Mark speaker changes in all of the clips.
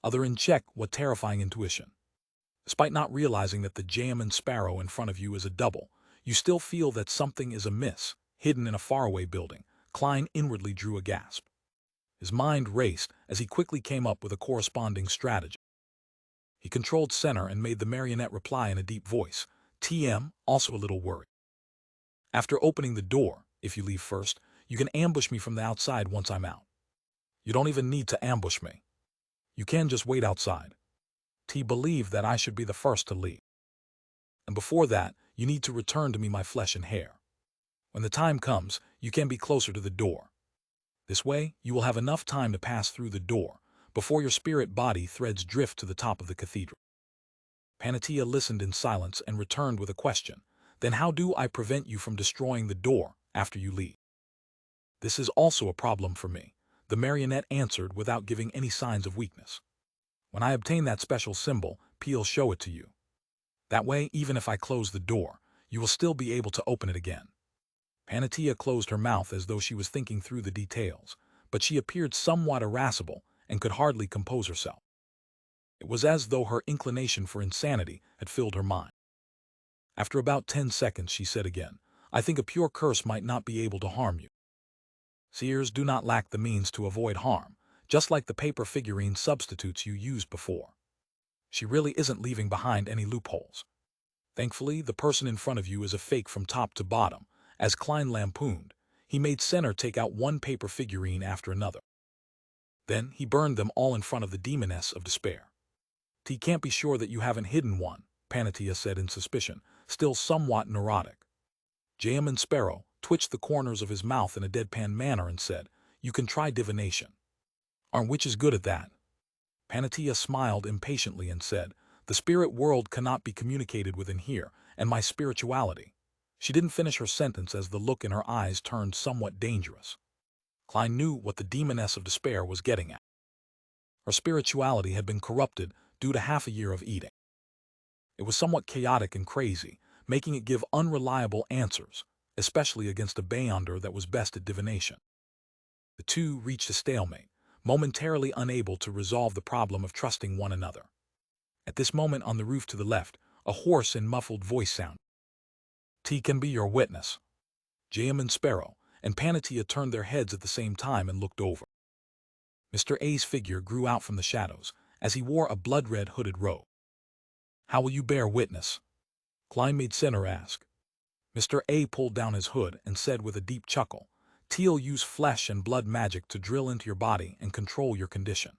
Speaker 1: Other in check, what terrifying intuition. Despite not realizing that the Jam Sparrow in front of you is a double, you still feel that something is amiss, hidden in a faraway building. Klein inwardly drew a gasp. His mind raced as he quickly came up with a corresponding strategy. He controlled center and made the marionette reply in a deep voice. TM, also a little worried. After opening the door, if you leave first, you can ambush me from the outside once I'm out. You don't even need to ambush me. You can just wait outside. T believed that I should be the first to leave. And before that, you need to return to me my flesh and hair. When the time comes, you can be closer to the door. This way, you will have enough time to pass through the door before your spirit body threads drift to the top of the cathedral. Panatia listened in silence and returned with a question. Then how do I prevent you from destroying the door after you leave? This is also a problem for me, the marionette answered without giving any signs of weakness. When I obtain that special symbol, P'll show it to you. That way, even if I close the door, you will still be able to open it again. Panatia closed her mouth as though she was thinking through the details, but she appeared somewhat irascible and could hardly compose herself. It was as though her inclination for insanity had filled her mind. After about 10 seconds, she said again, I think a pure curse might not be able to harm you. Seers do not lack the means to avoid harm, just like the paper figurine substitutes you used before. She really isn't leaving behind any loopholes. Thankfully, the person in front of you is a fake from top to bottom. As Klein lampooned, he made Center take out one paper figurine after another. Then he burned them all in front of the demoness of despair. T can't be sure that you haven't hidden one, Panatia said in suspicion, still somewhat neurotic. Jam Sparrow twitched the corners of his mouth in a deadpan manner and said, You can try divination. Aren't witches good at that? Panatia smiled impatiently and said, The spirit world cannot be communicated with in here, and my spirituality. She didn't finish her sentence as the look in her eyes turned somewhat dangerous. Klein knew what the demoness of despair was getting at. Her spirituality had been corrupted due to half a year of eating. It was somewhat chaotic and crazy, making it give unreliable answers, especially against a Beyonder that was best at divination. The two reached a stalemate, momentarily unable to resolve the problem of trusting one another. At this moment on the roof to the left, a hoarse and muffled voice sounded. T can be your witness. Jam Sparrow and Panatia turned their heads at the same time and looked over. Mr. A's figure grew out from the shadows as he wore a blood-red hooded robe. How will you bear witness? Klein made Center ask. Mr. A pulled down his hood and said with a deep chuckle, T'll use flesh and blood magic to drill into your body and control your condition.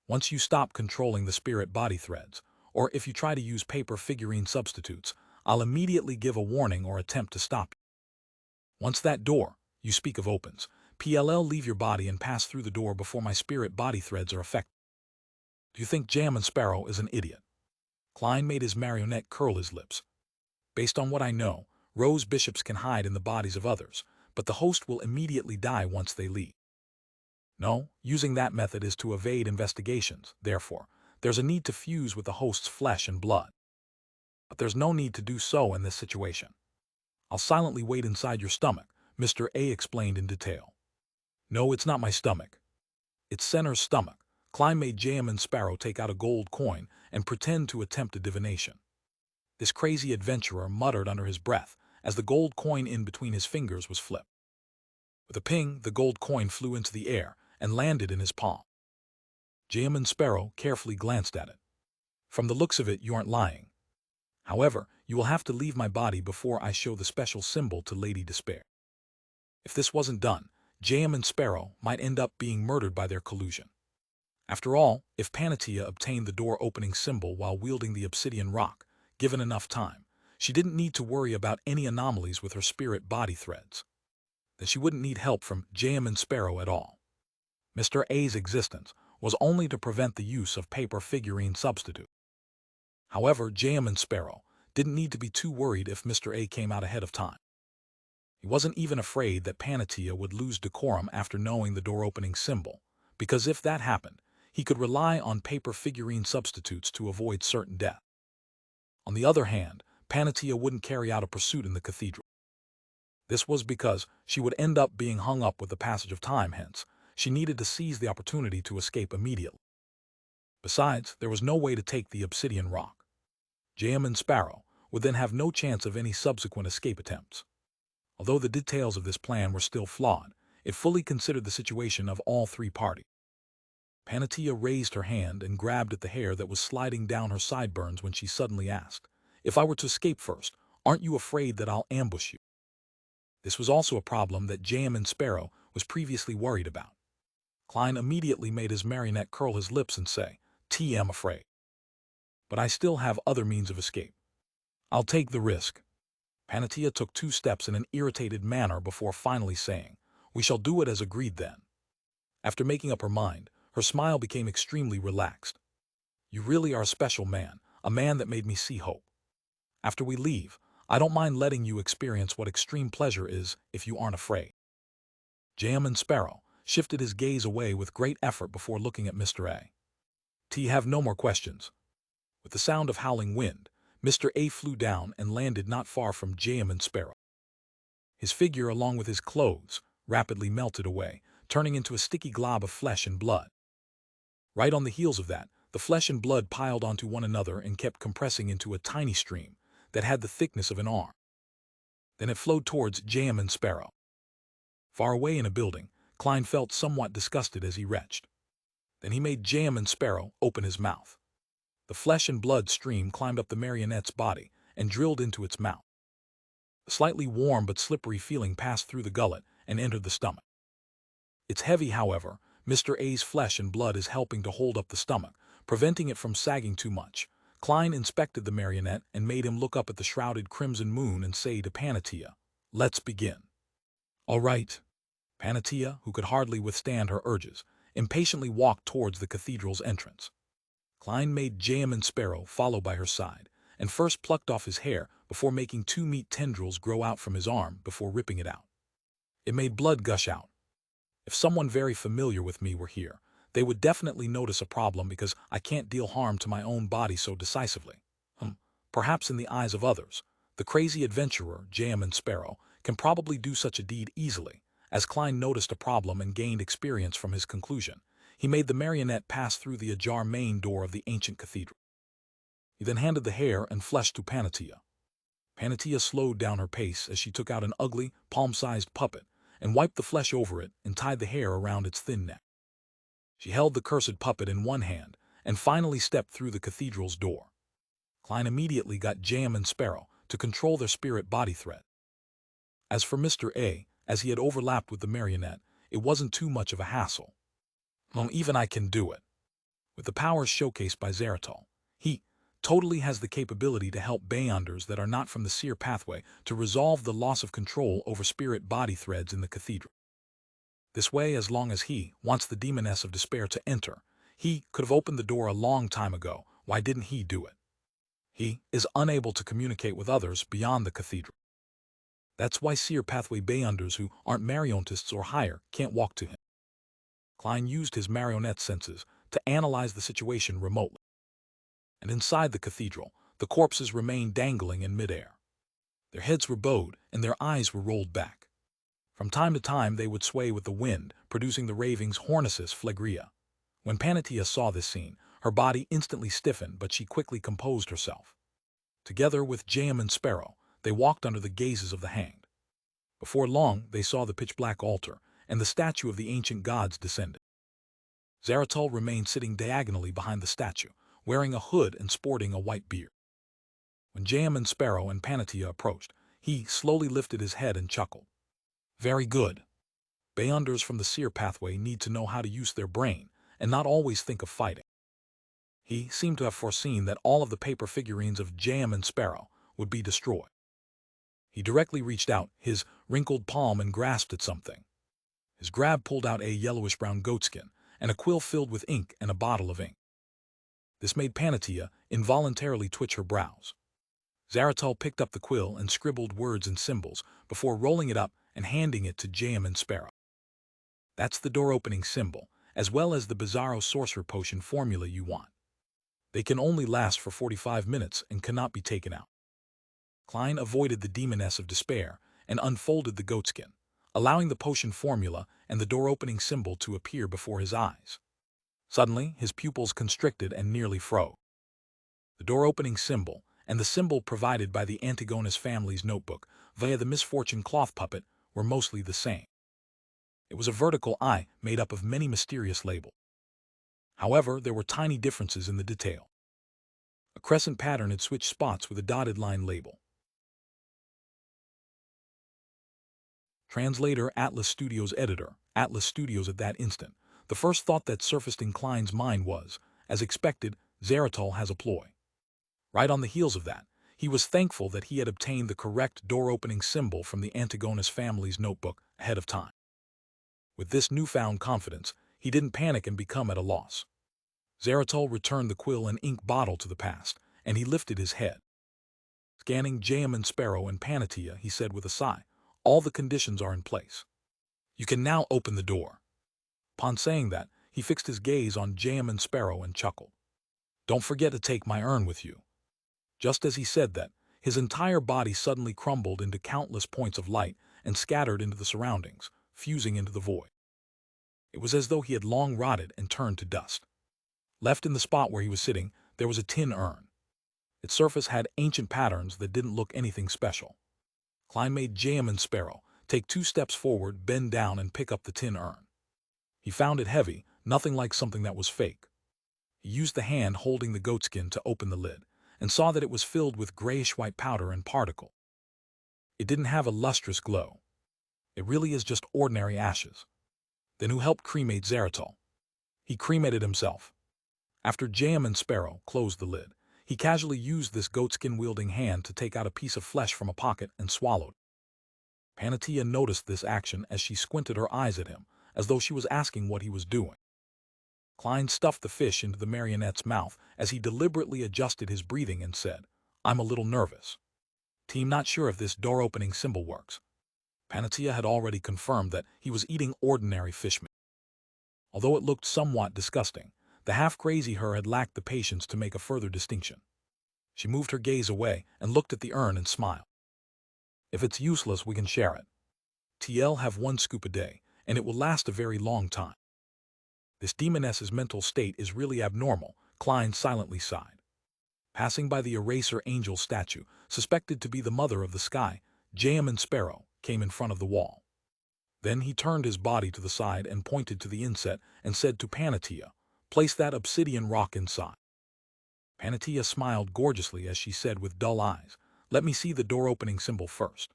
Speaker 1: Once you stop controlling the spirit body threads, or if you try to use paper figurine substitutes, I'll immediately give a warning or attempt to stop you. Once that door, you speak of opens, P'll leave your body and pass through the door before my spirit body threads are affected. Do you think Jam Sparrow is an idiot? Klein made his marionette curl his lips. Based on what I know, Rose bishops can hide in the bodies of others, but the host will immediately die once they leave. No, using that method is to evade investigations, therefore, there's a need to fuse with the host's flesh and blood. But there's no need to do so in this situation. I'll silently wait inside your stomach, Mr. A explained in detail. No, it's not my stomach. It's Center's stomach. Klein made Jam Sparrow take out a gold coin and pretend to attempt a divination. This crazy adventurer muttered under his breath as the gold coin in between his fingers was flipped. With a ping, the gold coin flew into the air and landed in his palm. Jam Sparrow carefully glanced at it. From the looks of it, you aren't lying. However, you will have to leave my body before I show the special symbol to Lady Despair. If this wasn't done, Jam Sparrow might end up being murdered by their collusion. After all, if Panatia obtained the door-opening symbol while wielding the obsidian rock, given enough time, she didn't need to worry about any anomalies with her spirit body threads. Then she wouldn't need help from Jam Sparrow at all. Mr. A's existence was only to prevent the use of paper figurine substitute. However, Jam Sparrow didn't need to be too worried if Mr. A came out ahead of time. He wasn't even afraid that Panatia would lose decorum after knowing the door-opening symbol, because if that happened, he could rely on paper figurine substitutes to avoid certain death. On the other hand, Panatia wouldn't carry out a pursuit in the cathedral. This was because she would end up being hung up with the passage of time, hence, she needed to seize the opportunity to escape immediately. Besides, there was no way to take the obsidian rock. Jam and Sparrow would then have no chance of any subsequent escape attempts. Although the details of this plan were still flawed, it fully considered the situation of all three parties. Panatia raised her hand and grabbed at the hair that was sliding down her sideburns when she suddenly asked, "If I were to escape first, aren't you afraid that I'll ambush you?" This was also a problem that Jam and Sparrow was previously worried about. Klein immediately made his marionette curl his lips and say, "I'm afraid. But I still have other means of escape. I'll take the risk." Panatia took 2 steps in an irritated manner before finally saying, "We shall do it as agreed then." After making up her mind, her smile became extremely relaxed. "You really are a special man, a man that made me see hope. After we leave, I don't mind letting you experience what extreme pleasure is if you aren't afraid." Jam and Sparrow shifted his gaze away with great effort before looking at Mr. A. Have no more questions." With the sound of howling wind, Mr. A flew down and landed not far from Jam and Sparrow. His figure, along with his clothes, rapidly melted away, turning into a sticky glob of flesh and blood. Right on the heels of that, the flesh and blood piled onto one another and kept compressing into a tiny stream that had the thickness of an arm. Then it flowed towards Jam and Sparrow. Far away in a building, Klein felt somewhat disgusted as he retched. Then he made Jam and Sparrow open his mouth. The flesh and blood stream climbed up the marionette's body and drilled into its mouth. A slightly warm but slippery feeling passed through the gullet and entered the stomach. It's heavy, however. Mr. A's flesh and blood is helping to hold up the stomach, preventing it from sagging too much. Klein inspected the marionette and made him look up at the shrouded crimson moon and say to Panatia, "Let's begin." "All right." Panatia, who could hardly withstand her urges, impatiently walked towards the cathedral's entrance. Klein made Jam and Sparrow follow by her side, and first plucked off his hair before making 2 meat tendrils grow out from his arm before ripping it out. It made blood gush out. If someone very familiar with me were here, they would definitely notice a problem because I can't deal harm to my own body so decisively. Perhaps in the eyes of others, the crazy adventurer, Jam and Sparrow, can probably do such a deed easily. As Klein noticed a problem and gained experience from his conclusion, he made the marionette pass through the ajar main door of the ancient cathedral. He then handed the hair and flesh to Panatia. Panatia slowed down her pace as she took out an ugly, palm-sized puppet and wiped the flesh over it and tied the hair around its thin neck. She held the cursed puppet in one hand and finally stepped through the cathedral's door. Klein immediately got Jam and Sparrow to control their spirit body thread. As for Mr. A, as he had overlapped with the marionette, it wasn't too much of a hassle. Even I can do it. With the powers showcased by Zeratul, he totally has the capability to help Beyonders that are not from the seer pathway to resolve the loss of control over spirit body threads in the cathedral. This way, as long as he wants the demoness of despair to enter, he could have opened the door a long time ago. Why didn't he do it? He is unable to communicate with others beyond the cathedral. That's why seer pathway Beyonders who aren't marionetists or higher can't walk to him. Klein used his marionette senses to analyze the situation remotely. And inside the cathedral, the corpses remained dangling in midair. Their heads were bowed and their eyes were rolled back. From time to time they would sway with the wind, producing the ravings Hornisus Phlegrea. When Panatia saw this scene, her body instantly stiffened, but she quickly composed herself. Together with Jam and Sparrow, they walked under the gazes of the hanged. Before long, they saw the pitch-black altar, and the statue of the ancient gods descended. Zeratul remained sitting diagonally behind the statue, wearing a hood and sporting a white beard. When Jam and Sparrow and Panatia approached, he slowly lifted his head and chuckled. "Very good. Beyonders from the seer pathway need to know how to use their brain and not always think of fighting." He seemed to have foreseen that all of the paper figurines of Jam and Sparrow would be destroyed. He directly reached out his wrinkled palm and grasped at something. His grab pulled out a yellowish-brown goatskin and a quill filled with ink and a bottle of ink. This made Panatia involuntarily twitch her brows. Zeratul picked up the quill and scribbled words and symbols before rolling it up and handing it to Jam and Sparrow. "That's the door-opening symbol, as well as the Bizarro sorcerer potion formula you want. They can only last for 45 minutes and cannot be taken out." Klein avoided the demoness of despair and unfolded the goatskin, allowing the potion formula and the door-opening symbol to appear before his eyes. Suddenly, his pupils constricted and nearly froze. The door-opening symbol and the symbol provided by the Antigonus family's notebook via the misfortune cloth puppet were mostly the same. It was a vertical eye made up of many mysterious labels. However, there were tiny differences in the detail. A crescent pattern had switched spots with a dotted line label. Translator Atlas Studios editor, Atlas Studios at that instant. The first thought that surfaced in Klein's mind was, as expected, Zeratul has a ploy. Right on the heels of that, he was thankful that he had obtained the correct door-opening symbol from the Antigonus family's notebook ahead of time. With this newfound confidence, he didn't panic and become at a loss. Zeratul returned the quill and ink bottle to the past, and he lifted his head. Scanning Jayaman Sparrow and Panatia, he said with a sigh, "All the conditions are in place. You can now open the door." Upon saying that, he fixed his gaze on Jayaman Sparrow and chuckled. "Don't forget to take my urn with you." Just as he said that, his entire body suddenly crumbled into countless points of light and scattered into the surroundings, fusing into the void. It was as though he had long rotted and turned to dust. Left in the spot where he was sitting, there was a tin urn. Its surface had ancient patterns that didn't look anything special. Klein made Jayaman Sparrow take 2 steps forward, bend down, and pick up the tin urn. He found it heavy, nothing like something that was fake. He used the hand holding the goatskin to open the lid, and saw that it was filled with grayish-white powder and particle. It didn't have a lustrous glow. It really is just ordinary ashes. Then who helped cremate Zeratul? He cremated himself. After Jayaman Sparrow closed the lid, he casually used this goatskin-wielding hand to take out a piece of flesh from a pocket and swallowed. Panatia noticed this action as she squinted her eyes at him, as though she was asking what he was doing. Klein stuffed the fish into the marionette's mouth as he deliberately adjusted his breathing and said, "I'm a little nervous. Team, not sure if this door-opening symbol works." Panatia had already confirmed that he was eating ordinary fish meat. Although it looked somewhat disgusting, the half-crazy her had lacked the patience to make a further distinction. She moved her gaze away and looked at the urn and smiled. "If it's useless, we can share it. TL have 1 scoop a day, and it will last a very long time." This demoness's mental state is really abnormal, Klein silently sighed. Passing by the eraser angel statue, suspected to be the mother of the sky, Jayaman Sparrow came in front of the wall. Then he turned his body to the side and pointed to the inset and said to Panatia, "Place that obsidian rock inside." Panatia smiled gorgeously as she said with dull eyes, "Let me see the door-opening symbol first.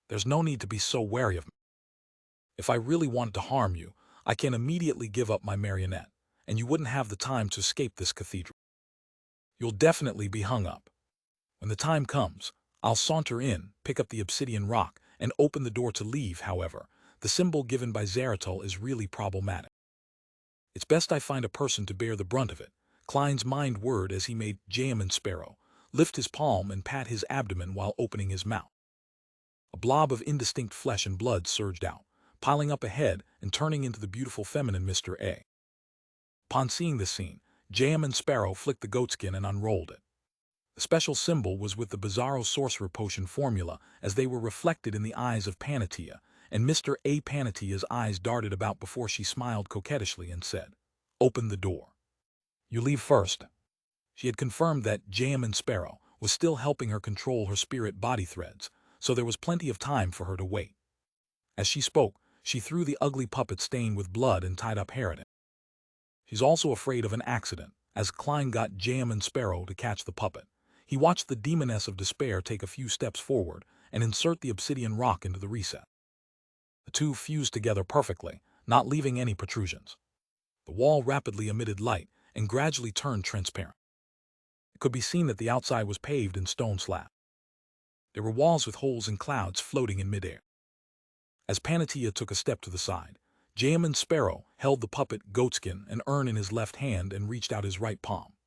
Speaker 1: There's no need to be so wary of me. If I really wanted to harm you, I can immediately give up my marionette, and you wouldn't have the time to escape this cathedral. You'll definitely be hung up. When the time comes, I'll saunter in, pick up the obsidian rock, and open the door to leave. However, the symbol given by Zeratul is really problematic. It's best I find a person to bear the brunt of it." Klein's mind whirred as he made Jayaman Sparrow lift his palm and pat his abdomen while opening his mouth. A blob of indistinct flesh and blood surged out, piling up ahead and turning into the beautiful feminine Mr. A. Upon seeing this scene, Jayaman Sparrow flicked the goatskin and unrolled it. The special symbol was with the bizarro sorcerer potion formula as they were reflected in the eyes of Panatia, and Mr. A. Panatia's eyes darted about before she smiled coquettishly and said, "Open the door. You leave first." She had confirmed that Jayaman Sparrow was still helping her control her spirit body threads, so there was plenty of time for her to wait. As she spoke, she threw the ugly puppet stained with blood and tied up hair at him. She's also afraid of an accident. As Klein got Jayaman Sparrow to catch the puppet, he watched the demoness of despair take a few steps forward and insert the obsidian rock into the recess. The two fused together perfectly, not leaving any protrusions. The wall rapidly emitted light and gradually turned transparent. It could be seen that the outside was paved in stone slabs. There were walls with holes and clouds floating in midair. As Panatia took a step to the side, Jayaman Sparrow held the puppet goatskin and urn in his left hand and reached out his right palm.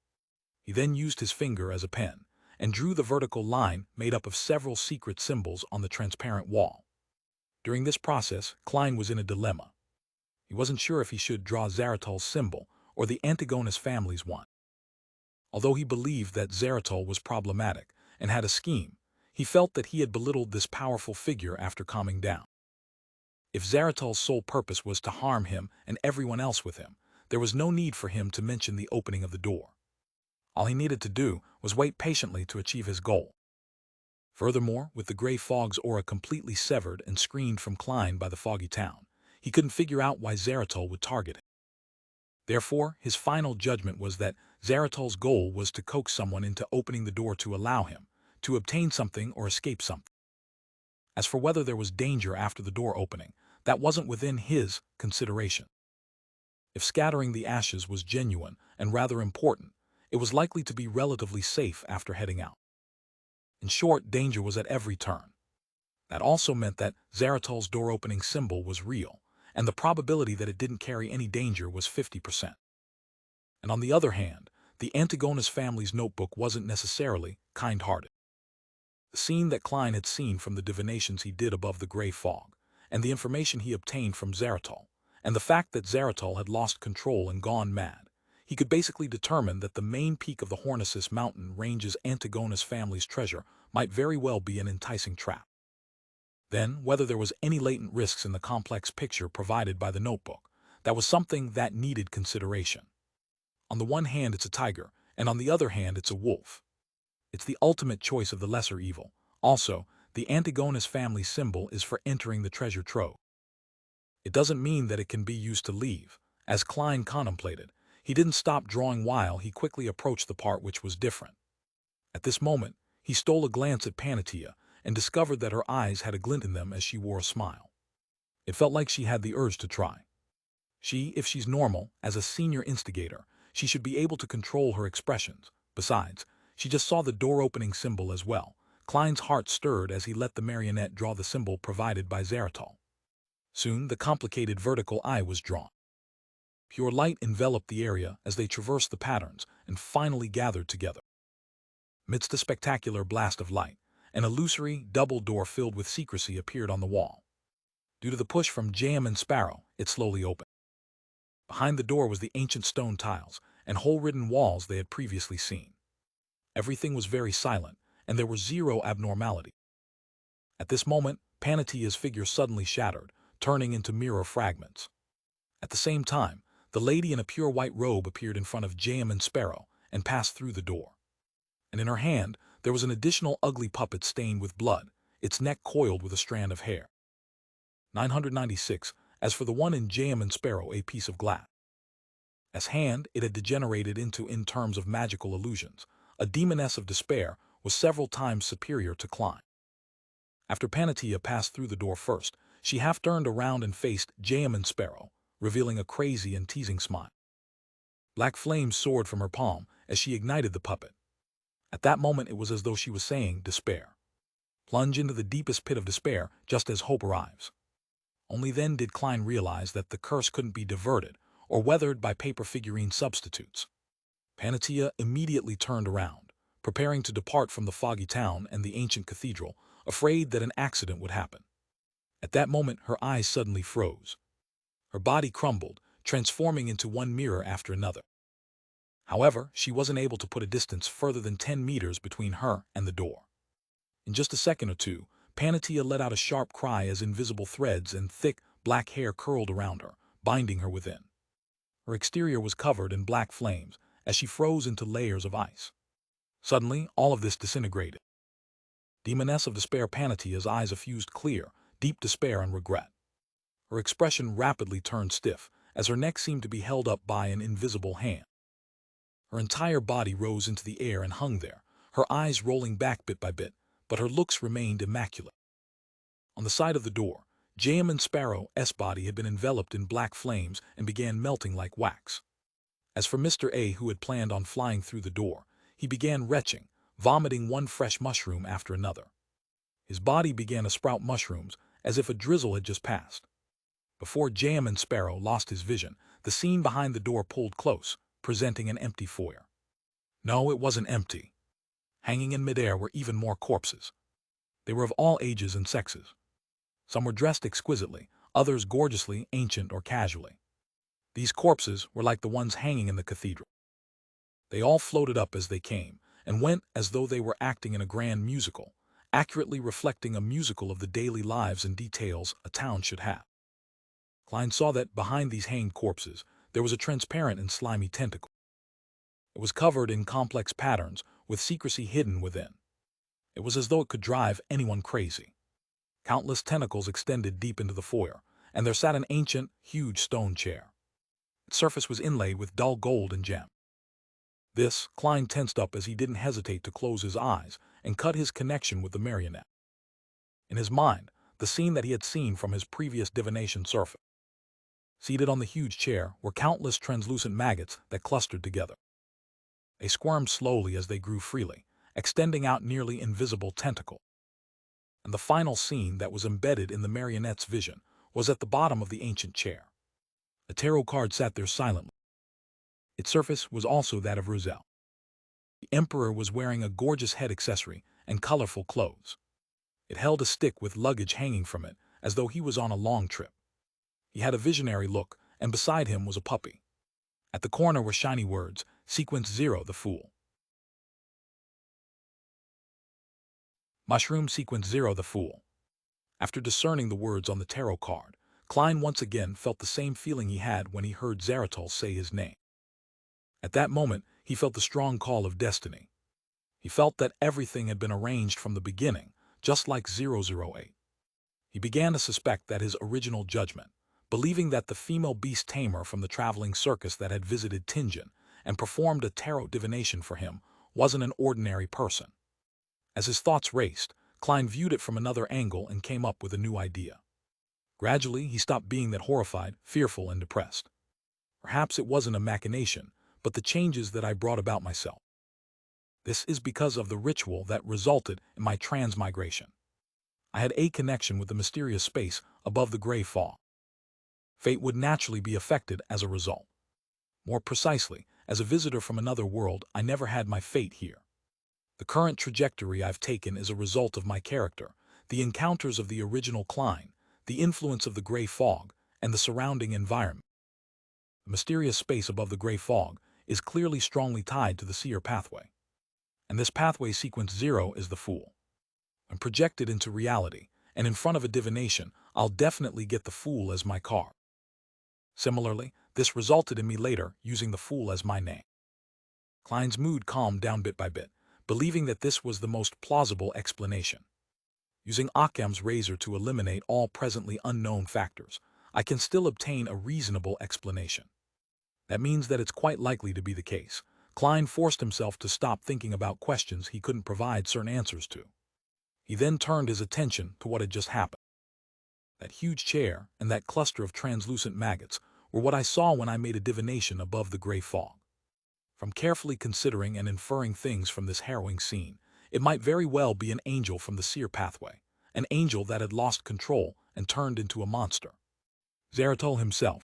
Speaker 1: He then used his finger as a pen and drew the vertical line made up of several secret symbols on the transparent wall. During this process, Klein was in a dilemma. He wasn't sure if he should draw Zeratul's symbol or the Antigonus family's one. Although he believed that Zeratul was problematic and had a scheme, he felt that he had belittled this powerful figure after calming down. If Zeratul's sole purpose was to harm him and everyone else with him, there was no need for him to mention the opening of the door. All he needed to do was wait patiently to achieve his goal. Furthermore, with the gray fog's aura completely severed and screened from Klein by the foggy town, he couldn't figure out why Zaratol would target him. Therefore, his final judgment was that Zaratol's goal was to coax someone into opening the door to allow him to obtain something or escape something. As for whether there was danger after the door opening, that wasn't within his consideration. If scattering the ashes was genuine and rather important, it was likely to be relatively safe after heading out. In short, danger was at every turn. That also meant that Zaratol's door-opening symbol was real, and the probability that it didn't carry any danger was 50%. And on the other hand, the Antigonus family's notebook wasn't necessarily kind-hearted. The scene that Klein had seen from the divinations he did above the gray fog, and the information he obtained from Zaratol, and the fact that Zaratol had lost control and gone mad, he could basically determine that the main peak of the Hornisus mountain range's Antigonus family's treasure might very well be an enticing trap. Then, whether there was any latent risks in the complex picture provided by the notebook, that was something that needed consideration. On the one hand, it's a tiger, and on the other hand, it's a wolf. It's the ultimate choice of the lesser evil. Also, the Antigonus family symbol is for entering the treasure trove. It doesn't mean that it can be used to leave. As Klein contemplated, he didn't stop drawing while he quickly approached the part which was different. At this moment, he stole a glance at Panatia and discovered that her eyes had a glint in them as she wore a smile. It felt like she had the urge to try. If she's normal, as a senior instigator, she should be able to control her expressions. Besides, she just saw the door-opening symbol as well. Klein's heart stirred as he let the marionette draw the symbol provided by Zaratol. Soon, the complicated vertical eye was drawn. Pure light enveloped the area as they traversed the patterns and finally gathered together. Amidst a spectacular blast of light, an illusory double door filled with secrecy appeared on the wall. Due to the push from Jam and Sparrow, it slowly opened. Behind the door was the ancient stone tiles and hole-ridden walls they had previously seen. Everything was very silent, and there was zero abnormality. At this moment, Panatia's figure suddenly shattered, turning into mirror fragments. At the same time, the lady in a pure white robe appeared in front of Jam and Sparrow and passed through the door. And in her hand, there was an additional ugly puppet stained with blood, its neck coiled with a strand of hair. 996. As for the one in Jam and Sparrow, a piece of glass. As hand, it had degenerated into, in terms of magical illusions, a demoness of despair was several times superior to Klein. After Panatia passed through the door first, she half turned around and faced Jam and Sparrow, revealing a crazy and teasing smile. Black flames soared from her palm as she ignited the puppet. At that moment it was as though she was saying, despair. Plunge into the deepest pit of despair just as hope arrives. Only then did Klein realize that the curse couldn't be diverted or weathered by paper figurine substitutes. Panatia immediately turned around, preparing to depart from the foggy town and the ancient cathedral, afraid that an accident would happen. At that moment her eyes suddenly froze. Her body crumbled, transforming into one mirror after another. However, she wasn't able to put a distance further than 10 meters between her and the door. In just a second or two, Panatia let out a sharp cry as invisible threads and thick, black hair curled around her, binding her within. Her exterior was covered in black flames as she froze into layers of ice. Suddenly, all of this disintegrated. Demoness of despair Panatia's eyes effused clear, deep despair and regret. Her expression rapidly turned stiff, as her neck seemed to be held up by an invisible hand. Her entire body rose into the air and hung there, her eyes rolling back bit by bit, but her looks remained immaculate. On the side of the door, Jam and Sparrow's body had been enveloped in black flames and began melting like wax. As for Mr. A, who had planned on flying through the door, he began retching, vomiting one fresh mushroom after another. His body began to sprout mushrooms, as if a drizzle had just passed. Before Jam and Sparrow lost his vision, the scene behind the door pulled close, presenting an empty foyer. No, it wasn't empty. Hanging in midair were even more corpses. They were of all ages and sexes. Some were dressed exquisitely, others gorgeously, ancient or casually. These corpses were like the ones hanging in the cathedral. They all floated up as they came, and went as though they were acting in a grand musical, accurately reflecting a musical of the daily lives and details a town should have. Klein saw that, behind these hanged corpses, there was a transparent and slimy tentacle. It was covered in complex patterns, with secrecy hidden within. It was as though it could drive anyone crazy. Countless tentacles extended deep into the foyer, and there sat an ancient, huge stone chair. Its surface was inlaid with dull gold and gem. This, Klein tensed up as he didn't hesitate to close his eyes and cut his connection with the marionette. In his mind, the scene that he had seen from his previous divination surfaced. Seated on the huge chair were countless translucent maggots that clustered together. They squirmed slowly as they grew freely, extending out nearly invisible tentacles. And the final scene that was embedded in the marionette's vision was at the bottom of the ancient chair. A tarot card sat there silently. Its surface was also that of Roselle. The emperor was wearing a gorgeous head accessory and colorful clothes. It held a stick with luggage hanging from it, as though he was on a long trip. He had a visionary look, and beside him was a puppy. At the corner were shiny words, Sequence 0, the Fool. Mushroom Sequence 0, the Fool. After discerning the words on the tarot card, Klein once again felt the same feeling he had when he heard Zaratul say his name. At that moment, he felt the strong call of destiny. He felt that everything had been arranged from the beginning, just like 008. He began to suspect that his original judgment, believing that the female beast tamer from the traveling circus that had visited Tingen and performed a tarot divination for him, wasn't an ordinary person. As his thoughts raced, Klein viewed it from another angle and came up with a new idea. Gradually, he stopped being that horrified, fearful, and depressed. Perhaps it wasn't a machination, but the changes that I brought about myself. This is because of the ritual that resulted in my transmigration. I had a connection with the mysterious space above the gray fog. Fate would naturally be affected as a result. More precisely, as a visitor from another world, I never had my fate here. The current trajectory I've taken is a result of my character, the encounters of the original Klein, the influence of the gray fog, and the surrounding environment. The mysterious space above the gray fog is clearly strongly tied to the seer pathway. And this pathway Sequence 0 is the Fool. When projected into reality, and in front of a divination, I'll definitely get the Fool as my card. Similarly, this resulted in me later using the Fool as my name. Klein's mood calmed down bit by bit, believing that this was the most plausible explanation. Using Occam's razor to eliminate all presently unknown factors, I can still obtain a reasonable explanation. That means that it's quite likely to be the case. Klein forced himself to stop thinking about questions he couldn't provide certain answers to. He then turned his attention to what had just happened. That huge chair and that cluster of translucent maggots were what I saw when I made a divination above the gray fog. From carefully considering and inferring things from this harrowing scene, it might very well be an angel from the seer pathway, an angel that had lost control and turned into a monster. Zaratul himself,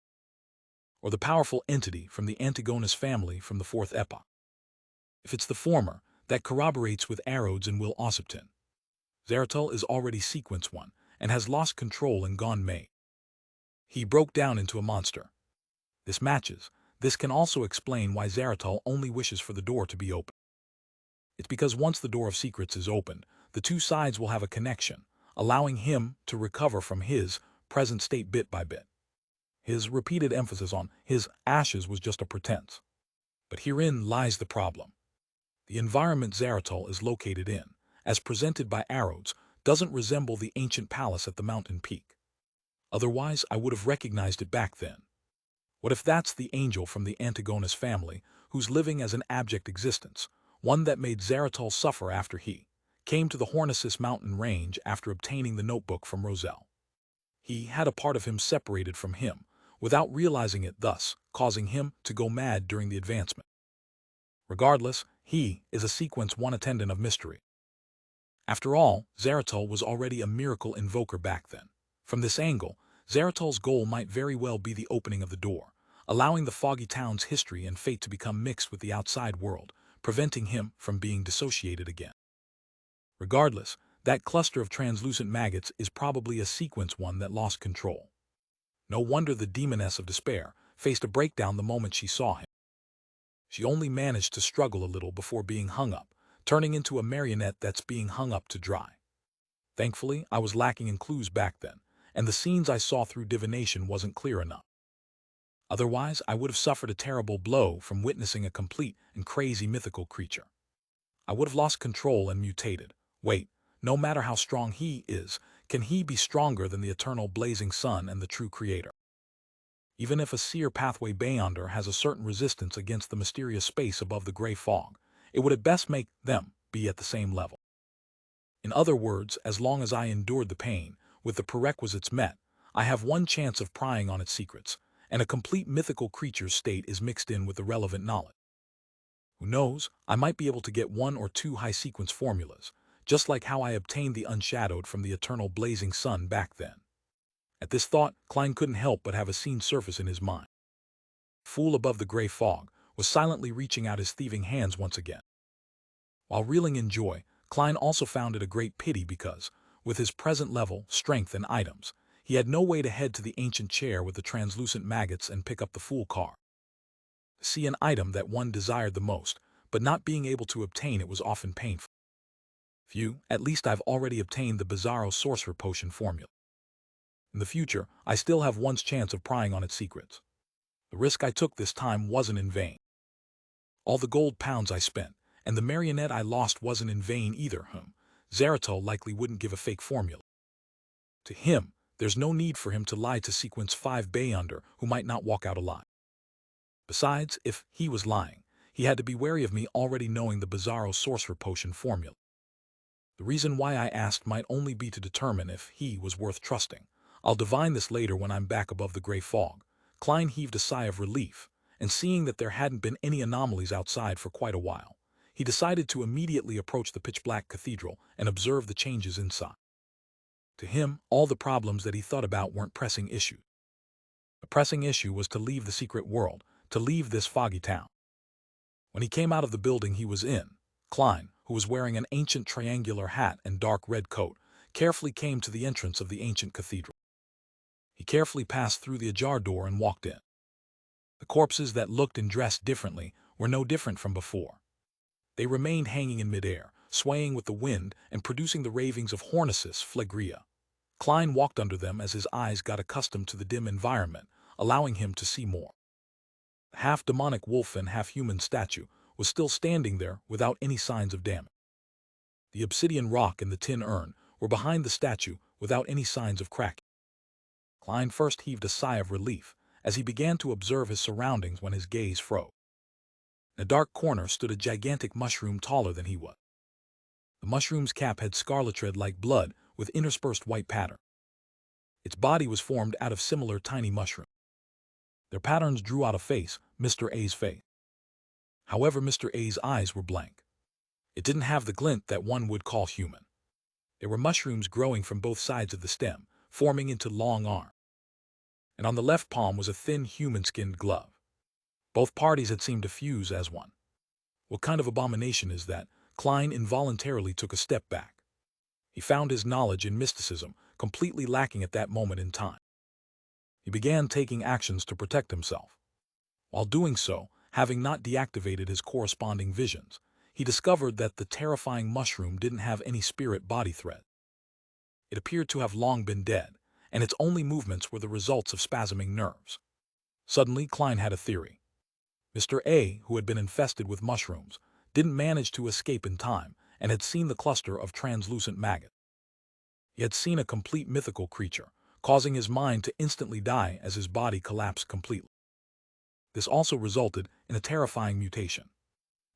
Speaker 1: or the powerful entity from the Antigonus family from the fourth epoch. If it's the former, that corroborates with Arodes and Will Ossipton. Zaratul is already Sequence 1 and has lost control and gone mad. He broke down into a monster. This matches. This can also explain why Zaratul only wishes for the door to be open. It's because once the door of secrets is opened, the two sides will have a connection, allowing him to recover from his present state bit by bit. His repeated emphasis on his ashes was just a pretense. But herein lies the problem. The environment Zaratul is located in, as presented by Arodes, doesn't resemble the ancient palace at the mountain peak. Otherwise, I would have recognized it back then. What if that's the angel from the Antigonus family who's living as an abject existence, one that made Zaratul suffer after he came to the Hornisus mountain range after obtaining the notebook from Roselle? He had a part of him separated from him, without realizing it, thus causing him to go mad during the advancement. Regardless, he is a Sequence 1 attendant of mystery. After all, Zaratul was already a miracle invoker back then. From this angle, Zaratul's goal might very well be the opening of the door, allowing the foggy town's history and fate to become mixed with the outside world, preventing him from being dissociated again. Regardless, that cluster of translucent maggots is probably a Sequence 1 that lost control. No wonder the demoness of despair faced a breakdown the moment she saw him. She only managed to struggle a little before being hung up, turning into a marionette that's being hung up to dry. Thankfully, I was lacking in clues back then, and the scenes I saw through divination wasn't clear enough. Otherwise, I would have suffered a terrible blow from witnessing a complete and crazy mythical creature. I would have lost control and mutated. Wait, no matter how strong he is, can he be stronger than the eternal blazing sun and the true creator? Even if a seer pathway beyonder has a certain resistance against the mysterious space above the gray fog, it would at best make them be at the same level. In other words, as long as I endured the pain, with the prerequisites met, I have one chance of prying on its secrets, and a complete mythical creature's state is mixed in with the relevant knowledge. Who knows, I might be able to get one or two high-sequence formulas, just like how I obtained the unshadowed from the eternal blazing sun back then. At this thought, Klein couldn't help but have a scene surface in his mind. Fool above the gray fog was silently reaching out his thieving hands once again. While reeling in joy, Klein also found it a great pity because, with his present level, strength, and items, he had no way to head to the ancient chair with the translucent maggots and pick up the fool car. To see an item that one desired the most, but not being able to obtain it was often painful. Phew, at least I've already obtained the Bizarro Sorcerer Potion formula. In the future, I still have one's chance of prying on its secrets. The risk I took this time wasn't in vain. All the gold pounds I spent, and the marionette I lost wasn't in vain either. Zeratul likely wouldn't give a fake formula. To him, there's no need for him to lie to Sequence 5 Beyonder, who might not walk out alive. Besides, if he was lying, he had to be wary of me already knowing the Bizarro Sorcerer Potion formula. The reason why I asked might only be to determine if he was worth trusting. I'll divine this later when I'm back above the gray fog. Klein heaved a sigh of relief, and seeing that there hadn't been any anomalies outside for quite a while, he decided to immediately approach the pitch-black cathedral and observe the changes inside. To him, all the problems that he thought about weren't pressing issues. The pressing issue was to leave the secret world, to leave this foggy town. When he came out of the building he was in, Klein, who was wearing an ancient triangular hat and dark red coat, carefully came to the entrance of the ancient cathedral. He carefully passed through the ajar door and walked in. The corpses that looked and dressed differently were no different from before. They remained hanging in midair, swaying with the wind and producing the ravings of Hornisus Phlegrea. Klein walked under them as his eyes got accustomed to the dim environment, allowing him to see more. The half-demonic wolf and half-human statue was still standing there without any signs of damage. The obsidian rock and the tin urn were behind the statue without any signs of cracking. Klein first heaved a sigh of relief as he began to observe his surroundings when his gaze froze. In a dark corner stood a gigantic mushroom taller than he was. The mushroom's cap had scarlet red like blood with interspersed white pattern. Its body was formed out of similar tiny mushrooms. Their patterns drew out a face, Mr. A's face. However, Mr. A's eyes were blank. It didn't have the glint that one would call human. There were mushrooms growing from both sides of the stem, forming into long arms. And on the left palm was a thin human-skinned glove. Both parties had seemed to fuse as one. What kind of abomination is that? Klein involuntarily took a step back. He found his knowledge in mysticism completely lacking at that moment in time. He began taking actions to protect himself. While doing so, having not deactivated his corresponding visions, he discovered that the terrifying mushroom didn't have any spirit body thread. It appeared to have long been dead, and its only movements were the results of spasming nerves. Suddenly, Klein had a theory. Mr. A, who had been infested with mushrooms, didn't manage to escape in time and had seen the cluster of translucent maggots. He had seen a complete mythical creature, causing his mind to instantly die as his body collapsed completely. This also resulted in a terrifying mutation.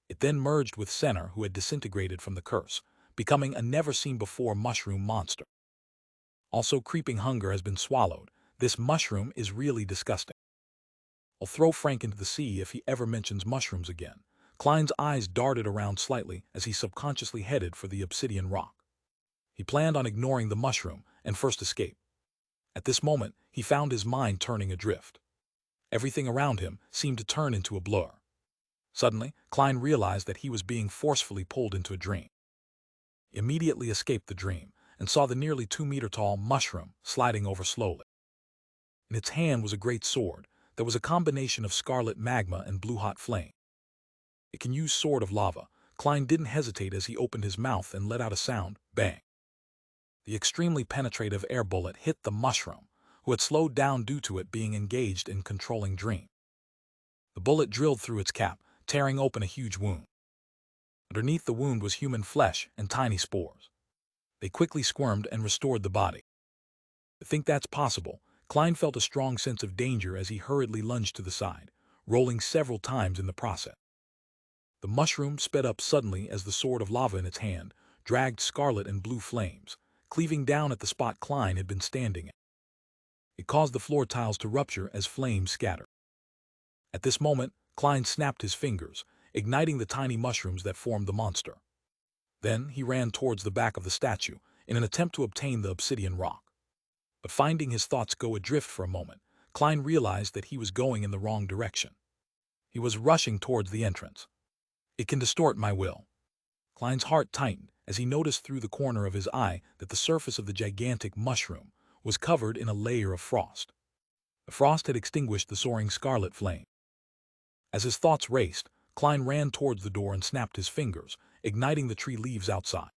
Speaker 1: It then merged with Senner, who had disintegrated from the curse, becoming a never-seen-before mushroom monster. Also, creeping hunger has been swallowed. This mushroom is really disgusting. I'll throw Frank into the sea if he ever mentions mushrooms again. Klein's eyes darted around slightly as he subconsciously headed for the obsidian rock. He planned on ignoring the mushroom and first escape. At this moment, he found his mind turning adrift. Everything around him seemed to turn into a blur. Suddenly, Klein realized that he was being forcefully pulled into a dream. He immediately escaped the dream and saw the nearly 2-meter-tall mushroom sliding over slowly. In its hand was a great sword that was a combination of scarlet magma and blue-hot flame. It can use sword of lava. Klein didn't hesitate as he opened his mouth and let out a sound, bang. The extremely penetrative air bullet hit the mushroom, who had slowed down due to it being engaged in controlling Dream. The bullet drilled through its cap, tearing open a huge wound. Underneath the wound was human flesh and tiny spores. They quickly squirmed and restored the body. To think that's possible, Klein felt a strong sense of danger as he hurriedly lunged to the side, rolling several times in the process. The mushroom sped up suddenly as the sword of lava in its hand dragged scarlet and blue flames, cleaving down at the spot Klein had been standing in. It caused the floor tiles to rupture as flames scattered. At this moment, Klein snapped his fingers, igniting the tiny mushrooms that formed the monster. Then he ran towards the back of the statue in an attempt to obtain the obsidian rock. But finding his thoughts go adrift for a moment, Klein realized that he was going in the wrong direction. He was rushing towards the entrance. It can distort my will. Klein's heart tightened as he noticed through the corner of his eye that the surface of the gigantic mushroom was covered in a layer of frost. The frost had extinguished the soaring scarlet flame. As his thoughts raced, Klein ran towards the door and snapped his fingers, igniting the tree leaves outside.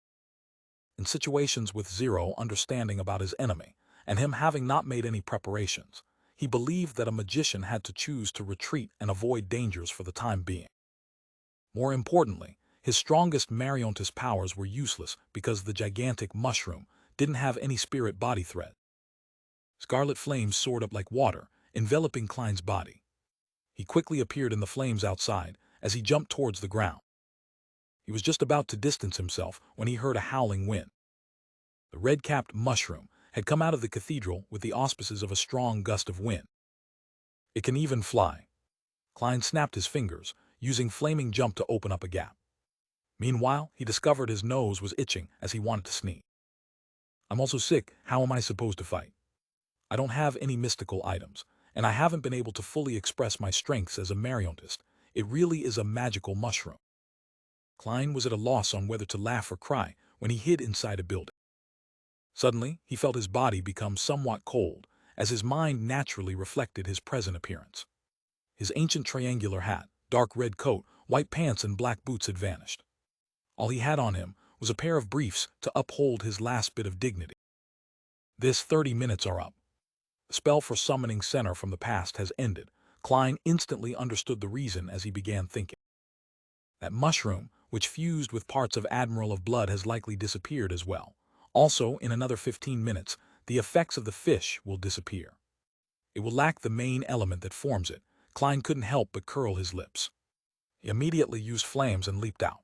Speaker 1: In situations with zero understanding about his enemy, and him having not made any preparations, he believed that a magician had to choose to retreat and avoid dangers for the time being. More importantly, his strongest marionetist powers were useless because the gigantic mushroom didn't have any spirit body thread. Scarlet flames soared up like water, enveloping Klein's body. He quickly appeared in the flames outside as he jumped towards the ground. He was just about to distance himself when he heard a howling wind. The red-capped mushroom had come out of the cathedral with the auspices of a strong gust of wind. It can even fly. Klein snapped his fingers, using flaming jump to open up a gap. Meanwhile, he discovered his nose was itching as he wanted to sneeze. I'm also sick. How am I supposed to fight? I don't have any mystical items, and I haven't been able to fully express my strengths as a marionetist. It really is a magical mushroom. Klein was at a loss on whether to laugh or cry when he hid inside a building. Suddenly, he felt his body become somewhat cold, as his mind naturally reflected his present appearance. His ancient triangular hat, dark red coat, white pants, and black boots had vanished. All he had on him was a pair of briefs to uphold his last bit of dignity. This 30 minutes are up. The spell for summoning Center from the past has ended. Klein instantly understood the reason as he began thinking. That mushroom, which fused with parts of Admiral of Blood, has likely disappeared as well. Also, in another 15 minutes, the effects of the fish will disappear. It will lack the main element that forms it. Klein couldn't help but curl his lips. He immediately used flames and leaped out.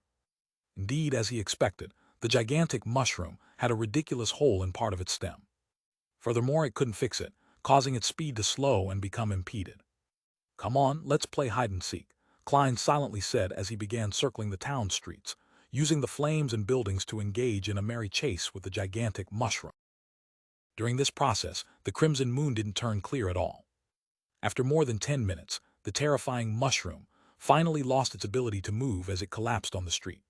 Speaker 1: Indeed, as he expected, the gigantic mushroom had a ridiculous hole in part of its stem. Furthermore, it couldn't fix it, causing its speed to slow and become impeded. Come on, let's play hide-and-seek, Klein silently said as he began circling the town streets, using the flames and buildings to engage in a merry chase with the gigantic mushroom. During this process, the crimson moon didn't turn clear at all. After more than 10 minutes, the terrifying mushroom finally lost its ability to move as it collapsed on the street.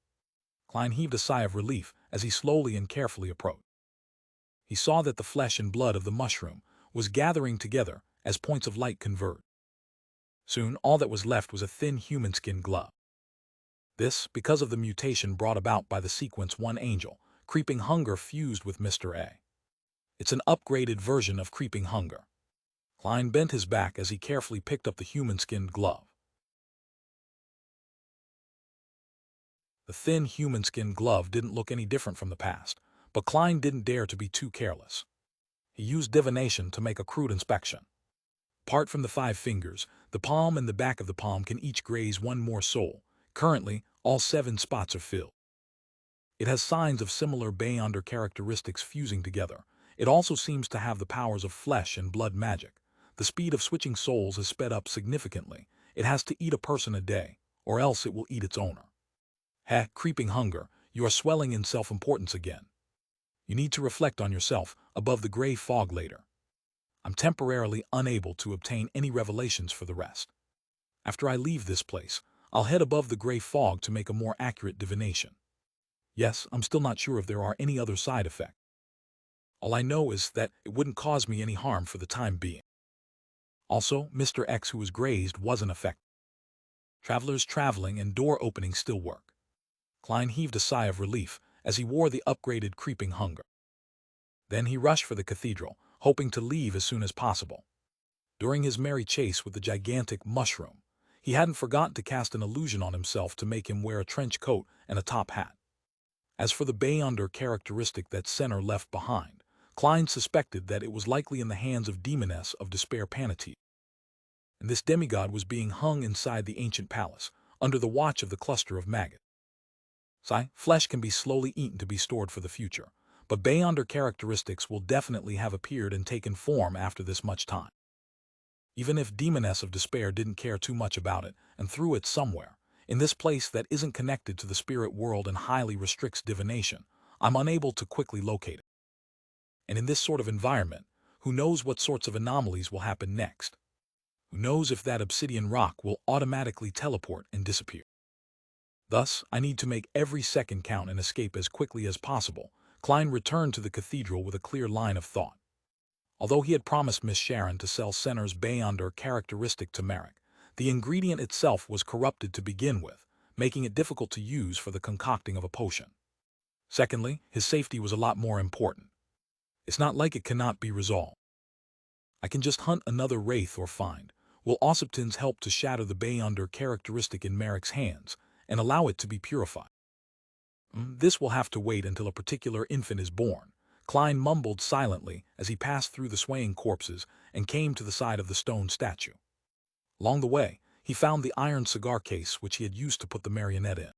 Speaker 1: Klein heaved a sigh of relief as he slowly and carefully approached. He saw that the flesh and blood of the mushroom was gathering together as points of light converged. Soon, all that was left was a thin human skin glove. This, because of the mutation brought about by the sequence 1 Angel, Creeping Hunger fused with Mr. A. It's an upgraded version of Creeping Hunger. Klein bent his back as he carefully picked up the human-skinned glove. The thin human-skinned glove didn't look any different from the past, but Klein didn't dare to be too careless. He used divination to make a crude inspection. Apart from the 5 fingers, the palm and the back of the palm can each graze one more soul. Currently, all 7 spots are filled. It has signs of similar Beyonder characteristics fusing together. It also seems to have the powers of flesh and blood magic. The speed of switching souls has sped up significantly. It has to eat a person a day, or else it will eat its owner. Creeping Hunger, you are swelling in self-importance again. You need to reflect on yourself above the gray fog later. I'm temporarily unable to obtain any revelations for the rest. After I leave this place, I'll head above the gray fog to make a more accurate divination. Yes, I'm still not sure if there are any other side effects. All I know is that it wouldn't cause me any harm for the time being. Also, Mr. X, who was grazed, wasn't affected. Travelers traveling and door opening still work. Klein heaved a sigh of relief as he wore the upgraded Creeping Hunger. Then he rushed for the cathedral, hoping to leave as soon as possible. During his merry chase with the gigantic mushroom, he hadn't forgotten to cast an illusion on himself to make him wear a trench coat and a top hat. As for the Beyonder characteristic that Senner left behind, Klein suspected that it was likely in the hands of Demoness of Despair Panati. And this demigod was being hung inside the ancient palace, under the watch of the cluster of maggots. Flesh can be slowly eaten to be stored for the future, but Beyonder characteristics will definitely have appeared and taken form after this much time. Even if Demoness of Despair didn't care too much about it and threw it somewhere, in this place that isn't connected to the spirit world and highly restricts divination, I'm unable to quickly locate it. And in this sort of environment, who knows what sorts of anomalies will happen next? Who knows if that obsidian rock will automatically teleport and disappear? Thus, I need to make every second count and escape as quickly as possible. Klein returned to the cathedral with a clear line of thought. Although he had promised Miss Sharon to sell Senner's Beyonder characteristic to Merrick, the ingredient itself was corrupted to begin with, making it difficult to use for the concocting of a potion. Secondly, his safety was a lot more important. It's not like it cannot be resolved. I can just hunt another wraith or find. Will Ossipton's help to shatter the Beyonder characteristic in Merrick's hands and allow it to be purified? This will have to wait until a particular infant is born. Klein mumbled silently as he passed through the swaying corpses and came to the side of the stone statue. Along the way, he found the iron cigar case which he had used to put the marionette in.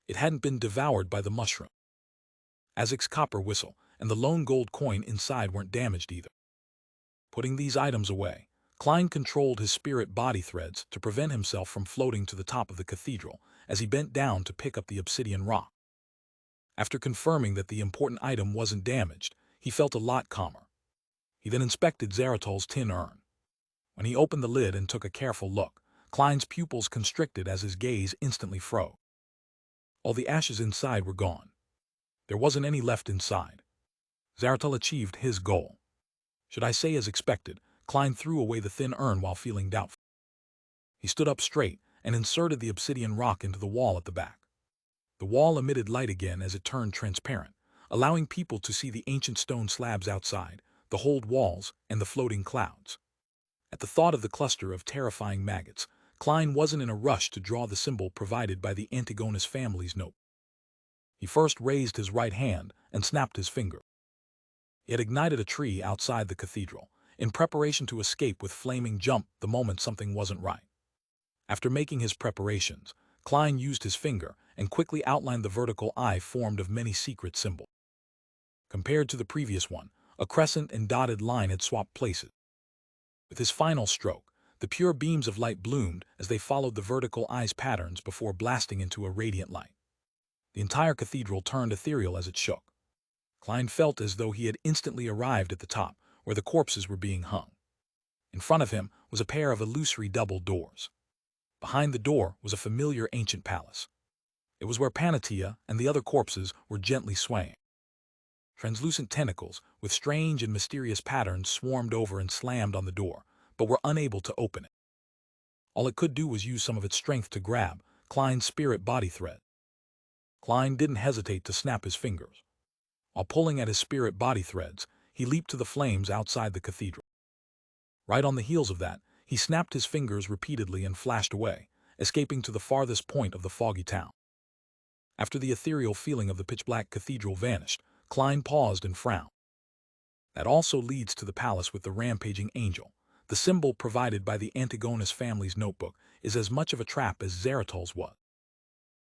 Speaker 1: It hadn't been devoured by the mushroom. Azek's copper whistle and the lone gold coin inside weren't damaged either. Putting these items away, Klein controlled his spirit body threads to prevent himself from floating to the top of the cathedral as he bent down to pick up the obsidian rock. After confirming that the important item wasn't damaged, he felt a lot calmer. He then inspected Zaratol's tin urn. When he opened the lid and took a careful look, Klein's pupils constricted as his gaze instantly froze. All the ashes inside were gone. There wasn't any left inside. Zaratol achieved his goal. Should I say as expected, Klein threw away the thin urn while feeling doubtful. He stood up straight and inserted the obsidian rock into the wall at the back. The wall emitted light again as it turned transparent, allowing people to see the ancient stone slabs outside, the hold walls, and the floating clouds. At the thought of the cluster of terrifying maggots, Klein wasn't in a rush to draw the symbol provided by the Antigonus family's note. He first raised his right hand and snapped his finger. He had ignited a tree outside the cathedral, in preparation to escape with flaming jump the moment something wasn't right. After making his preparations, Klein used his finger and quickly outlined the vertical eye formed of many secret symbols. Compared to the previous one, a crescent and dotted line had swapped places. With his final stroke, the pure beams of light bloomed as they followed the vertical eye's patterns before blasting into a radiant light. The entire cathedral turned ethereal as it shook. Klein felt as though he had instantly arrived at the top, where the corpses were being hung. In front of him was a pair of illusory double doors. Behind the door was a familiar ancient palace. It was where Panatia and the other corpses were gently swaying. Translucent tentacles with strange and mysterious patterns swarmed over and slammed on the door, but were unable to open it. All it could do was use some of its strength to grab Klein's spirit body thread. Klein didn't hesitate to snap his fingers. While pulling at his spirit body threads, he leaped to the flames outside the cathedral. Right on the heels of that, he snapped his fingers repeatedly and flashed away, escaping to the farthest point of the foggy town. After the ethereal feeling of the pitch-black cathedral vanished, Klein paused and frowned. That also leads to the palace with the rampaging angel. The symbol provided by the Antigonus family's notebook is as much of a trap as Zaratol's was.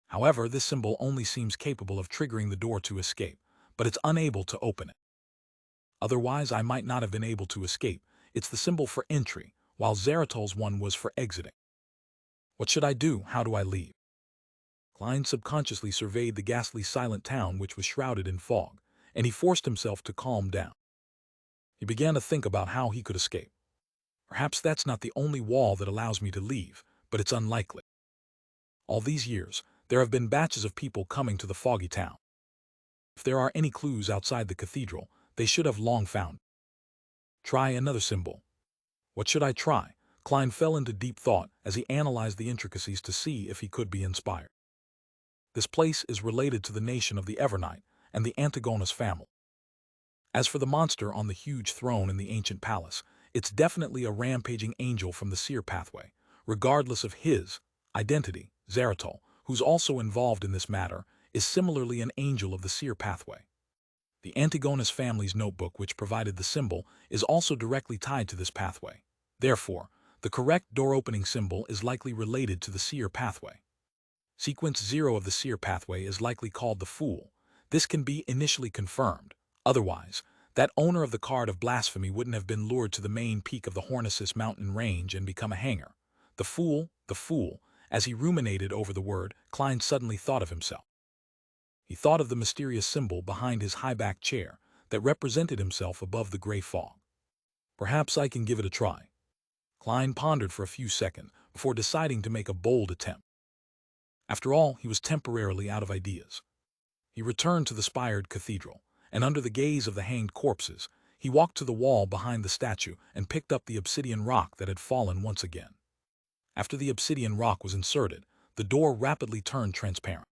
Speaker 1: However, this symbol only seems capable of triggering the door to escape, but it's unable to open it. Otherwise, I might not have been able to escape. It's the symbol for entry, while Zaratol's one was for exiting. What should I do? How do I leave? Klein subconsciously surveyed the ghastly silent town which was shrouded in fog, and he forced himself to calm down. He began to think about how he could escape. Perhaps that's not the only wall that allows me to leave, but it's unlikely. All these years, there have been batches of people coming to the foggy town. If there are any clues outside the cathedral, they should have long found. Try another symbol. What should I try? Klein fell into deep thought as he analyzed the intricacies to see if he could be inspired. This place is related to the nation of the Evernight and the Antigonus family. As for the monster on the huge throne in the ancient palace, it's definitely a rampaging angel from the seer pathway. Regardless of his identity, Zeratul, who's also involved in this matter, is similarly an angel of the seer pathway. The Antigonus family's notebook, which provided the symbol, is also directly tied to this pathway. Therefore, the correct door-opening symbol is likely related to the seer pathway. Sequence 0 of the seer pathway is likely called the Fool. This can be initially confirmed. Otherwise, that owner of the card of blasphemy wouldn't have been lured to the main peak of the Hornisus mountain range and become a hanger. The Fool. As he ruminated over the word, Klein suddenly thought of himself. He thought of the mysterious symbol behind his high-backed chair that represented himself above the gray fog. Perhaps I can give it a try. Klein pondered for a few seconds before deciding to make a bold attempt. After all, he was temporarily out of ideas. He returned to the spired cathedral, and under the gaze of the hanged corpses, he walked to the wall behind the statue and picked up the obsidian rock that had fallen once again. After the obsidian rock was inserted, the door rapidly turned transparent.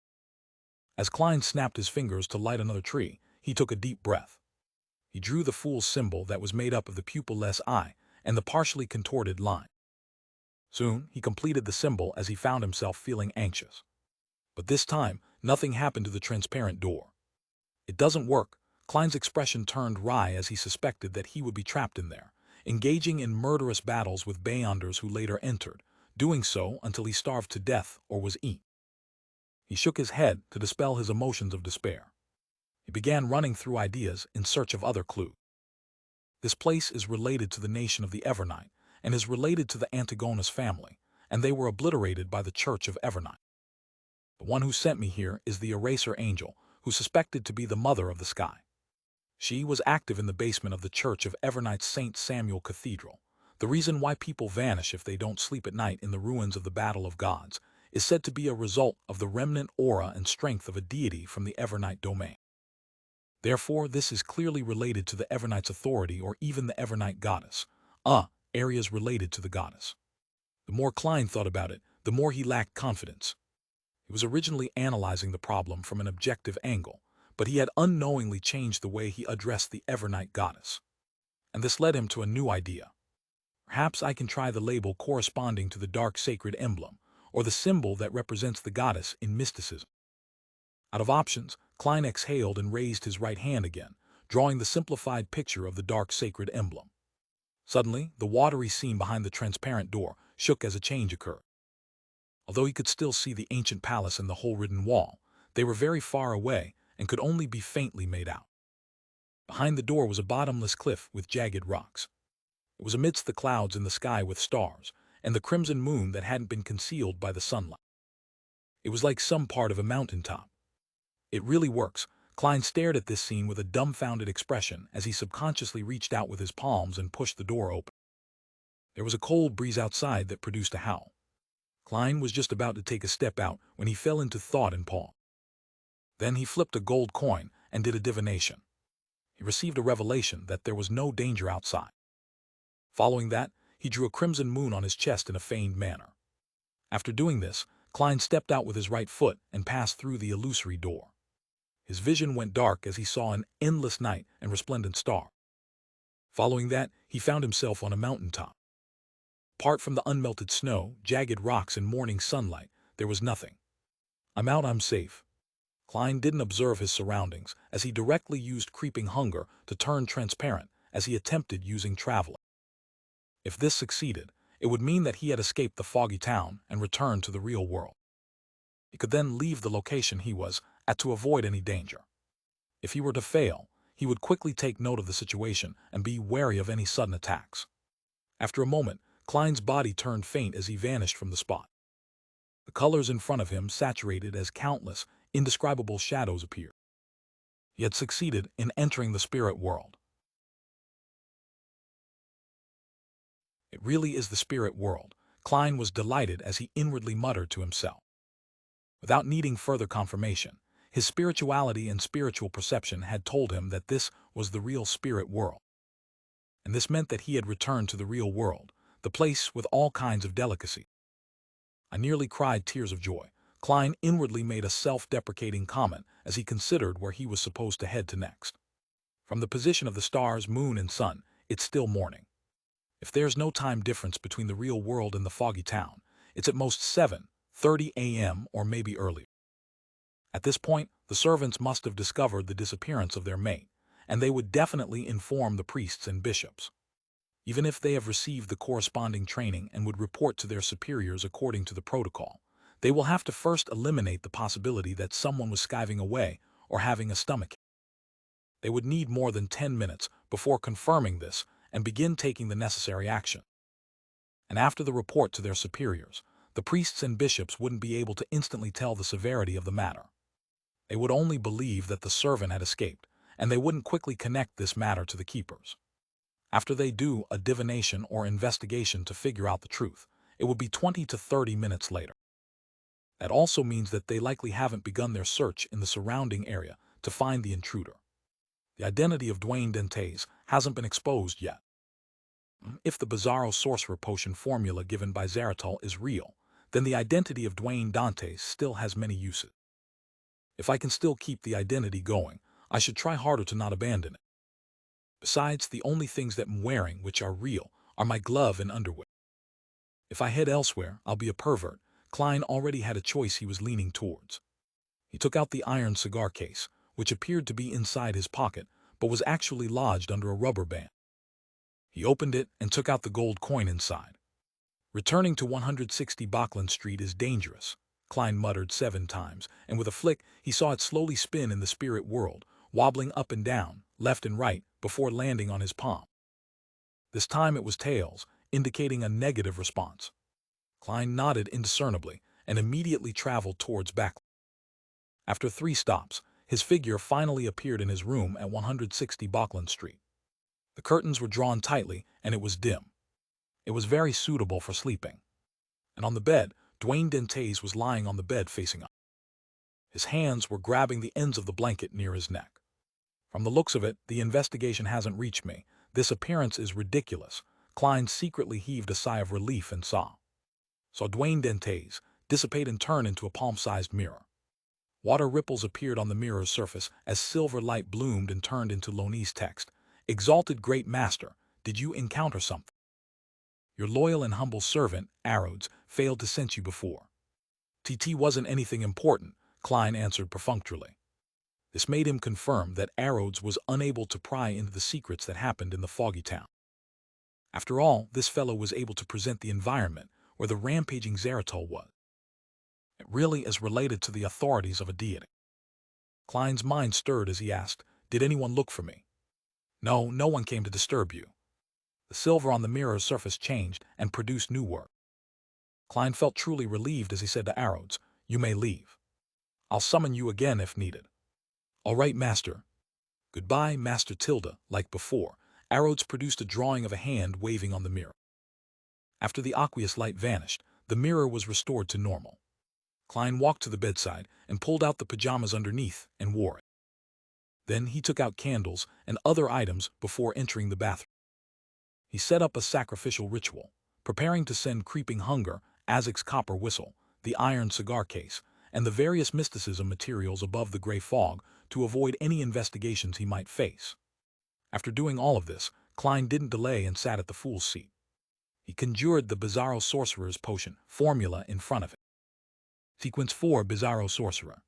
Speaker 1: As Klein snapped his fingers to light another tree, he took a deep breath. He drew the Fool's symbol that was made up of the pupil-less eye and the partially contorted line. Soon, he completed the symbol as he found himself feeling anxious. But this time, nothing happened to the transparent door. It doesn't work. Klein's expression turned wry as he suspected that he would be trapped in there, engaging in murderous battles with Beyonders who later entered, doing so until he starved to death or was eaten. He shook his head to dispel his emotions of despair. He began running through ideas in search of other clues. This place is related to the nation of the Evernight and is related to the Antigonus family, and they were obliterated by the Church of Evernight. The one who sent me here is the Eraser Angel, who's suspected to be the Mother of the Sky. She was active in the basement of the Church of Evernight's St. Samuel Cathedral. The reason why people vanish if they don't sleep at night in the ruins of the Battle of Gods is said to be a result of the remnant aura and strength of a deity from the Evernight domain. Therefore, this is clearly related to the Evernight's authority or even the Evernight goddess. Areas related to the goddess. The more Klein thought about it, the more he lacked confidence. He was originally analyzing the problem from an objective angle, but he had unknowingly changed the way he addressed the Evernight goddess. And this led him to a new idea. Perhaps I can try the label corresponding to the dark sacred emblem, or the symbol that represents the goddess in mysticism. Out of options, Klein exhaled and raised his right hand again, drawing the simplified picture of the dark sacred emblem. Suddenly, the watery scene behind the transparent door shook as a change occurred. Although he could still see the ancient palace and the hole-ridden wall, they were very far away and could only be faintly made out. Behind the door was a bottomless cliff with jagged rocks. It was amidst the clouds in the sky with stars, and the crimson moon that hadn't been concealed by the sunlight. It was like some part of a mountaintop. It really works. Klein stared at this scene with a dumbfounded expression as he subconsciously reached out with his palms and pushed the door open. There was a cold breeze outside that produced a howl. Klein was just about to take a step out when he fell into thought and paused. Then he flipped a gold coin and did a divination. He received a revelation that there was no danger outside. Following that, he drew a crimson moon on his chest in a feigned manner. After doing this, Klein stepped out with his right foot and passed through the illusory door. His vision went dark as he saw an endless night and resplendent star. Following that, he found himself on a mountaintop. Apart from the unmelted snow, jagged rocks, and morning sunlight, there was nothing. I'm out, I'm safe. Klein didn't observe his surroundings as he directly used creeping hunger to turn transparent as he attempted using traveling. If this succeeded, it would mean that he had escaped the foggy town and returned to the real world. He could then leave the location he was at to avoid any danger. If he were to fail, he would quickly take note of the situation and be wary of any sudden attacks. After a moment, Klein's body turned faint as he vanished from the spot. The colors in front of him saturated as countless, indescribable shadows appeared. He had succeeded in entering the spirit world. It really is the spirit world. Klein was delighted as he inwardly muttered to himself. Without needing further confirmation, his spirituality and spiritual perception had told him that this was the real spirit world. And this meant that he had returned to the real world, the place with all kinds of delicacy. I nearly cried tears of joy. Klein inwardly made a self-deprecating comment as he considered where he was supposed to head to next. From the position of the stars, moon, and sun, it's still morning. If there's no time difference between the real world and the foggy town, it's at most 7:30 a.m. or maybe earlier. At this point, the servants must have discovered the disappearance of their mate, and they would definitely inform the priests and bishops. Even if they have received the corresponding training and would report to their superiors according to the protocol, they will have to first eliminate the possibility that someone was skiving away or having a stomachache. They would need more than 10 minutes before confirming this and begin taking the necessary action. And after the report to their superiors, the priests and bishops wouldn't be able to instantly tell the severity of the matter. They would only believe that the servant had escaped, and they wouldn't quickly connect this matter to the keepers. After they do a divination or investigation to figure out the truth, it would be 20 to 30 minutes later. That also means that they likely haven't begun their search in the surrounding area to find the intruder. The identity of Dwayne Dantes hasn't been exposed yet. If the Bizarro Sorcerer Potion formula given by Zeratul is real, then the identity of Dwayne Dantes still has many uses. If I can still keep the identity going, I should try harder to not abandon it. Besides, the only things that I'm wearing which are real are my glove and underwear. If I head elsewhere, I'll be a pervert. Klein already had a choice he was leaning towards. He took out the iron cigar case, which appeared to be inside his pocket, but was actually lodged under a rubber band. He opened it and took out the gold coin inside. Returning to 160 Bachland Street is dangerous, Klein muttered 7 times, and with a flick, he saw it slowly spin in the spirit world, wobbling up and down, left and right, before landing on his palm. This time it was tails, indicating a negative response. Klein nodded indiscernibly and immediately traveled towards Bachland. After 3 stops, his figure finally appeared in his room at 160 Bachland Street. The curtains were drawn tightly, and it was dim. It was very suitable for sleeping. And on the bed, Dwayne Dantes was lying on the bed facing up. His hands were grabbing the ends of the blanket near his neck. From the looks of it, the investigation hasn't reached me. This appearance is ridiculous. Klein secretly heaved a sigh of relief and saw Dwayne Dantes dissipate and turn into a palm-sized mirror. Water ripples appeared on the mirror's surface as silver light bloomed and turned into Loney's text. Exalted Great Master, did you encounter something? Your loyal and humble servant, Arrows, failed to sense you before. TT wasn't anything important, Klein answered perfunctorily. This made him confirm that Arrows was unable to pry into the secrets that happened in the foggy town. After all, this fellow was able to present the environment where the rampaging Zeratul was. It really is related to the authorities of a deity. Klein's mind stirred as he asked, did anyone look for me? No, no one came to disturb you. The silver on the mirror's surface changed and produced new work. Klein felt truly relieved as he said to Arrows, you may leave. I'll summon you again if needed. All right, Master. Goodbye, Master Tilda. Like before, Arrows produced a drawing of a hand waving on the mirror. After the aqueous light vanished, the mirror was restored to normal. Klein walked to the bedside and pulled out the pajamas underneath and wore it. Then he took out candles and other items before entering the bathroom. He set up a sacrificial ritual, preparing to send creeping hunger, Azek's copper whistle, the iron cigar case, and the various mysticism materials above the gray fog to avoid any investigations he might face. After doing all of this, Klein didn't delay and sat at the fool's seat. He conjured the Bizarro Sorcerer's Potion formula in front of it. Sequence 4 Bizarro Sorcerer.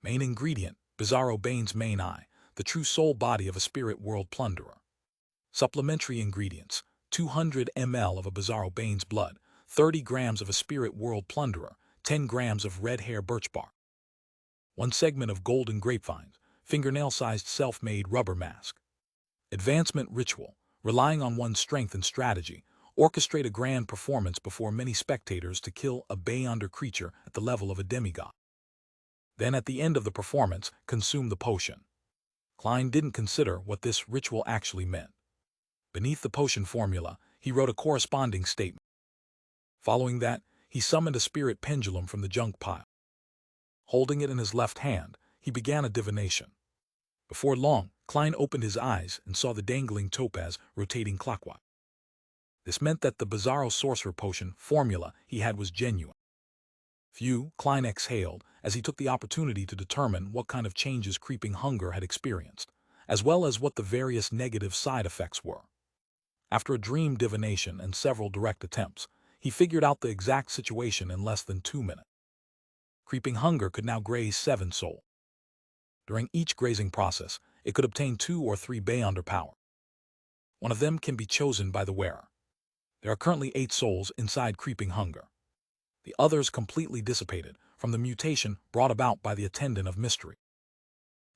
Speaker 1: Main ingredient, Bizarro Bane's main eye, the true soul body of a spirit world plunderer. Supplementary ingredients, 200 ml of a Bizarro Bane's blood, 30 grams of a spirit world plunderer, 10 grams of red hair birch bark. 1 segment of golden grapevines, fingernail-sized self-made rubber mask. Advancement ritual, relying on one's strength and strategy, orchestrate a grand performance before many spectators to kill a beyonder creature at the level of a demigod. Then at the end of the performance, consume the potion. Klein didn't consider what this ritual actually meant. Beneath the potion formula, he wrote a corresponding statement. Following that, he summoned a spirit pendulum from the junk pile. Holding it in his left hand, he began a divination. Before long, Klein opened his eyes and saw the dangling topaz rotating clockwise. This meant that the Bizarro Sorcerer Potion formula he had was genuine. Phew, Klein exhaled as he took the opportunity to determine what kind of changes creeping hunger had experienced. as well as what the various negative side effects were. After a dream divination and several direct attempts, he figured out the exact situation in less than 2 minutes. Creeping hunger could now graze 7 souls. During each grazing process, it could obtain 2 or 3 Beyonder power. One of them can be chosen by the wearer. There are currently 8 souls inside Creeping Hunger. The others completely dissipated from the mutation brought about by the Attendant of Mystery.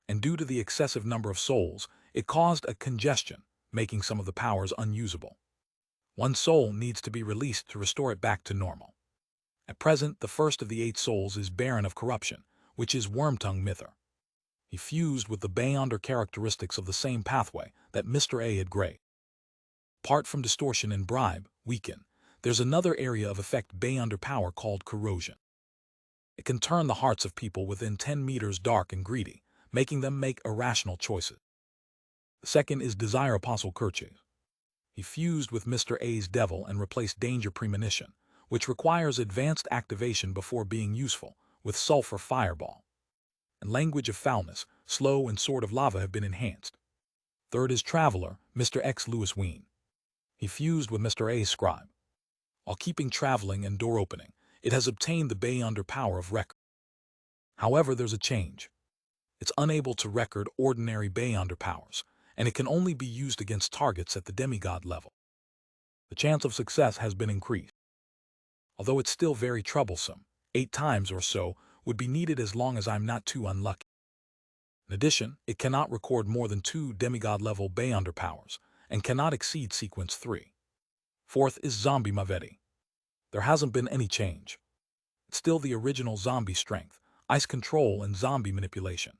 Speaker 1: And due to the excessive number of souls, it caused a congestion, making some of the powers unusable. One soul needs to be released to restore it back to normal. At present, the first of the 8 souls is barren of corruption, which is Wormtongue Mither. He fused with the Beyonder characteristics of the same pathway that Mr. A had grazed. Apart from distortion and bribe, weaken, there's another area of effect Beyonder power called corrosion. It can turn the hearts of people within 10 meters dark and greedy, making them make irrational choices. The second is Desire Apostle Kirches. He fused with Mr. A's devil and replaced Danger Premonition, which requires advanced activation before being useful, with Sulfur Fireball. And Language of Foulness, Slow and Sword of Lava have been enhanced. Third is Traveler, Mr. X Lewis Ween. He fused with Mr. A's Scribe. While keeping traveling and door opening, it has obtained the Beyonder power of record. However, there's a change. It's unable to record ordinary Beyonder powers, and it can only be used against targets at the demigod level. The chance of success has been increased. Although it's still very troublesome, 8 times or so would be needed as long as I'm not too unlucky. In addition, it cannot record more than 2 demigod-level Beyonder powers, and cannot exceed sequence 3. Fourth is Zombie Maveti. There hasn't been any change. It's still the original zombie strength, ice control, and zombie manipulation.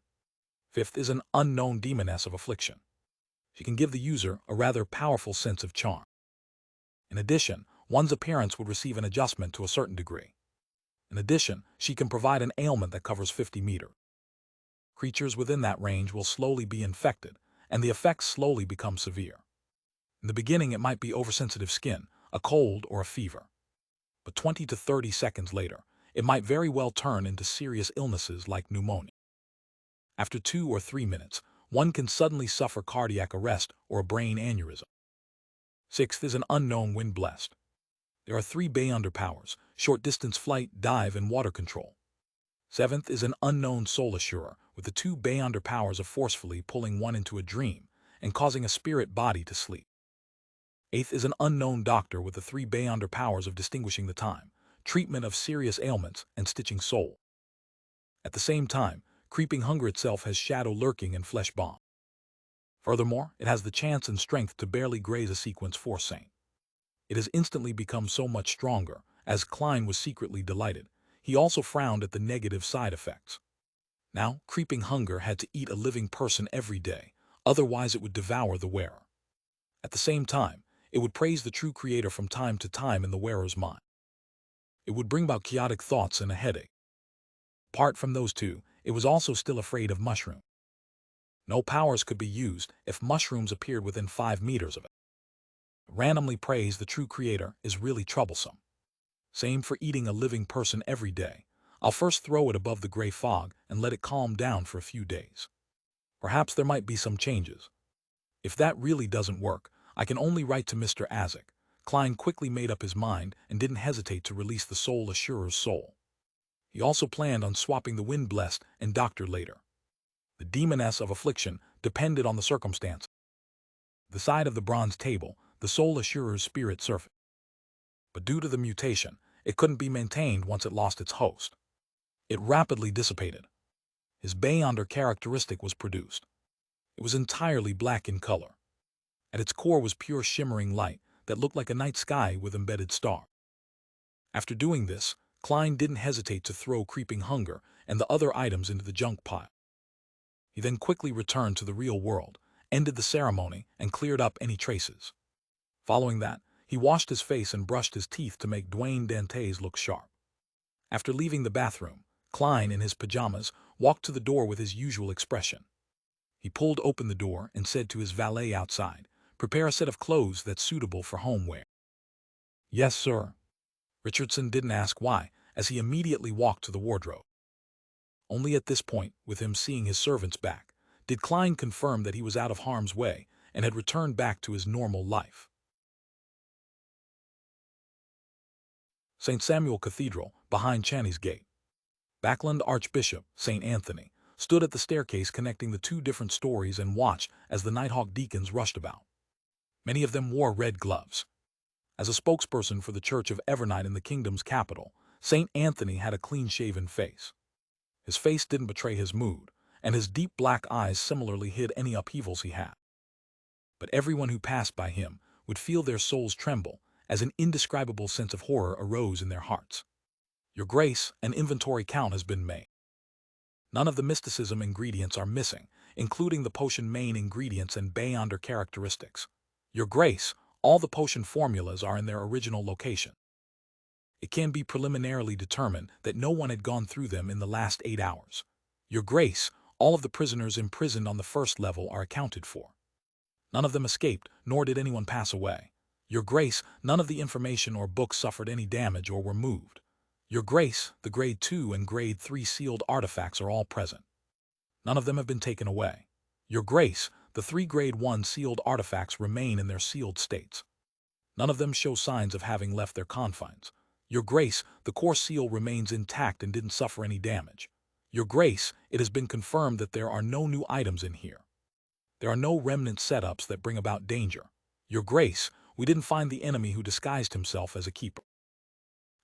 Speaker 1: Fifth is an unknown demoness of affliction. She can give the user a rather powerful sense of charm. In addition, one's appearance would receive an adjustment to a certain degree. In addition, she can provide an ailment that covers 50 meters. Creatures within that range will slowly be infected, and the effects slowly become severe. In the beginning, it might be oversensitive skin, a cold, or a fever. But 20 to 30 seconds later, it might very well turn into serious illnesses like pneumonia. After 2 or 3 minutes, one can suddenly suffer cardiac arrest or a brain aneurysm. Sixth is an unknown wind blessed. There are 3 Beyonder powers: short-distance flight, dive, and water control. Seventh is an unknown soul assurer, with the 2 Beyonder powers of forcefully pulling one into a dream and causing a spirit body to sleep. Eighth is an unknown doctor with the 3 Beyonder powers of distinguishing the time, treatment of serious ailments, and stitching soul. At the same time, Creeping Hunger itself has shadow lurking and flesh bomb. Furthermore, it has the chance and strength to barely graze a sequence 4 saint. It has instantly become so much stronger, as Klein was secretly delighted. He also frowned at the negative side effects. Now, Creeping Hunger had to eat a living person every day, otherwise it would devour the wearer. At the same time, it would praise the true creator from time to time in the wearer's mind. It would bring about chaotic thoughts and a headache. Apart from those 2, it was also still afraid of mushrooms. No powers could be used if mushrooms appeared within 5 meters of it. Randomly praise the true creator is really troublesome. Same for eating a living person every day. I'll first throw it above the gray fog and let it calm down for a few days. Perhaps there might be some changes. If that really doesn't work, I can only write to Mr. Azek. Klein quickly made up his mind and didn't hesitate to release the Soul Assurer's soul. He also planned on swapping the Wind Blessed and Doctor later. The Demoness of Affliction depended on the circumstance. The side of the bronze table, the Soul Assurer's spirit surfaced. But due to the mutation, it couldn't be maintained once it lost its host. It rapidly dissipated. His Beyonder characteristic was produced. It was entirely black in color. At its core was pure shimmering light that looked like a night sky with embedded stars. After doing this, Klein didn't hesitate to throw Creeping Hunger and the other items into the junk pile. He then quickly returned to the real world, ended the ceremony, and cleared up any traces. Following that, he washed his face and brushed his teeth to make Dwayne Dantes look sharp. After leaving the bathroom, Klein, in his pajamas, walked to the door with his usual expression. He pulled open the door and said to his valet outside, "Prepare a set of clothes that's suitable for home wear." "Yes, sir." Richardson didn't ask why, as he immediately walked to the wardrobe. Only at this point, with him seeing his servants back, did Klein confirm that he was out of harm's way and had returned back to his normal life. St. Samuel Cathedral, behind Channy's Gate. Backland Archbishop, St. Anthony, stood at the staircase connecting the two different stories and watched as the Nighthawk deacons rushed about. Many of them wore red gloves. As a spokesperson for the Church of Evernight in the kingdom's capital, St. Anthony had a clean-shaven face. His face didn't betray his mood, and his deep black eyes similarly hid any upheavals he had. But everyone who passed by him would feel their souls tremble as an indescribable sense of horror arose in their hearts. "Your Grace, an inventory count has been made. None of the mysticism ingredients are missing, including the potion main ingredients and beyonder characteristics. Your Grace, all the potion formulas are in their original location. It can be preliminarily determined that no one had gone through them in the last 8 hours. Your Grace, all of the prisoners imprisoned on the first level are accounted for. None of them escaped, nor did anyone pass away. Your Grace, none of the information or books suffered any damage or were moved. Your Grace, the Grade 2 and Grade 3 sealed artifacts are all present. None of them have been taken away. Your Grace, the 3 Grade 1 sealed artifacts remain in their sealed states. None of them show signs of having left their confines. Your Grace, the core seal remains intact and didn't suffer any damage. Your Grace, it has been confirmed that there are no new items in here. There are no remnant setups that bring about danger. Your Grace, we didn't find the enemy who disguised himself as a keeper.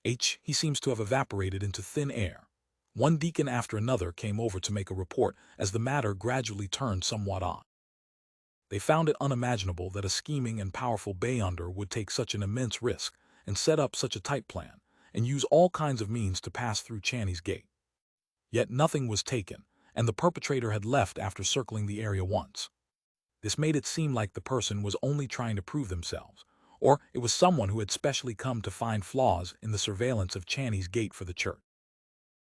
Speaker 1: He seems to have evaporated into thin air. One deacon after another came over to make a report as the matter gradually turned somewhat odd. They found it unimaginable that a scheming and powerful beyonder would take such an immense risk and set up such a tight plan and use all kinds of means to pass through Channy's Gate. Yet nothing was taken, and the perpetrator had left after circling the area once. This made it seem like the person was only trying to prove themselves, or it was someone who had specially come to find flaws in the surveillance of Channy's Gate for the church.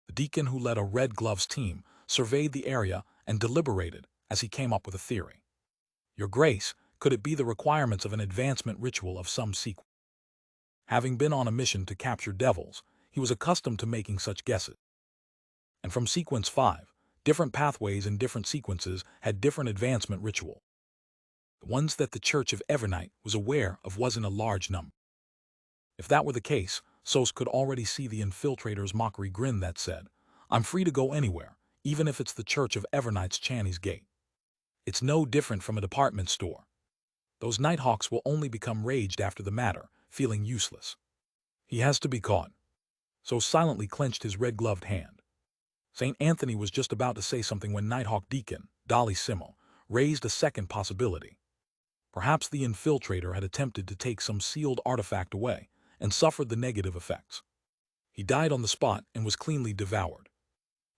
Speaker 1: The deacon who led a Red Gloves team surveyed the area and deliberated as he came up with a theory. Your Grace, could it be the requirements of an advancement ritual of some sequence? Having been on a mission to capture devils, he was accustomed to making such guesses. And from sequence 5, different pathways in different sequences had different advancement rituals. The ones that the Church of Evernight was aware of wasn't a large number. If that were the case, Sos could already see the infiltrator's mockery grin that said, "I'm free to go anywhere, even if it's the Church of Evernight's Channy's Gate. It's no different from a department store. Those Nighthawks will only become raged after the matter, feeling useless. He has to be caught." Sos silently clenched his red-gloved hand. St. Anthony was just about to say something when Nighthawk Deacon, Dolly Simo, raised a second possibility. Perhaps the infiltrator had attempted to take some sealed artifact away and suffered the negative effects. He died on the spot and was cleanly devoured.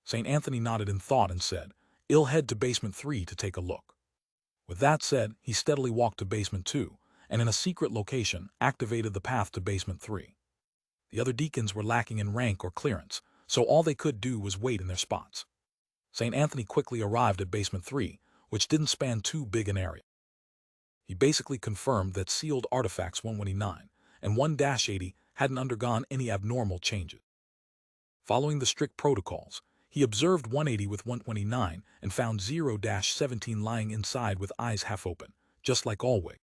Speaker 1: St. Anthony nodded in thought and said, "I'll head to basement 3 to take a look." With that said, he steadily walked to basement 2, and in a secret location activated the path to basement 3. The other deacons were lacking in rank or clearance, so all they could do was wait in their spots. St. Anthony quickly arrived at basement 3, which didn't span too big an area. He basically confirmed that sealed artifacts 129 and 1-80 hadn't undergone any abnormal changes. Following the strict protocols, he observed 180 with 129 and found 0-17 lying inside with eyes half open, just like always.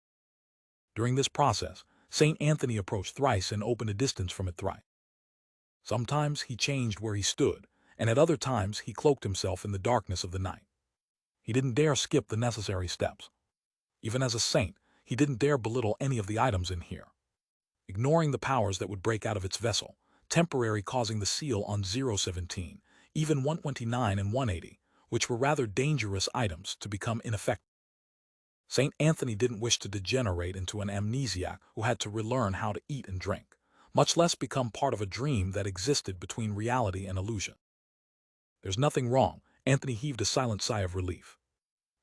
Speaker 1: During this process, St. Anthony approached thrice and opened a distance from it thrice. Sometimes he changed where he stood, and at other times he cloaked himself in the darkness of the night. He didn't dare skip the necessary steps. Even as a saint, he didn't dare belittle any of the items in here. Ignoring the powers that would break out of its vessel, temporary causing the seal on 017, even 129 and 180, which were rather dangerous items, to become ineffective. St. Anthony didn't wish to degenerate into an amnesiac who had to relearn how to eat and drink, much less become part of a dream that existed between reality and illusion. "There's nothing wrong," Anthony heaved a silent sigh of relief.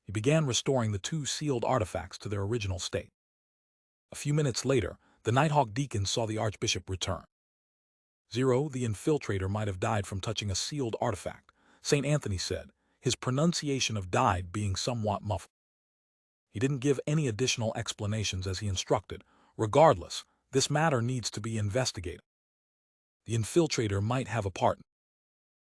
Speaker 1: He began restoring the 2 sealed artifacts to their original state. A few minutes later, the Nighthawk deacons saw the Archbishop return. The infiltrator might have died from touching a sealed artifact, St. Anthony said, his pronunciation of died being somewhat muffled. He didn't give any additional explanations as he instructed. "Regardless, this matter needs to be investigated. The infiltrator might have a part."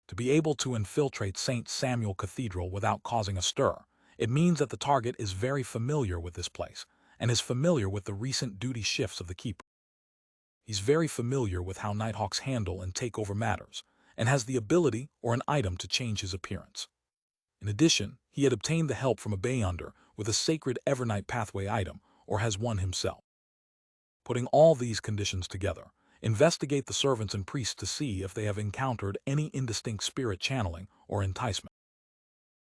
Speaker 1: To be able to infiltrate St. Samuel Cathedral without causing a stir, It means that the target is very familiar with this place and is familiar with the recent duty shifts of the keeper. He's very familiar with how Nighthawks handle and take over matters, and has the ability or an item to change his appearance. In addition, he had obtained the help from a Beyonder with a sacred Evernight pathway item, or has one himself. Putting all these conditions together, investigate the servants and priests to see if they have encountered any indistinct spirit channeling or enticement.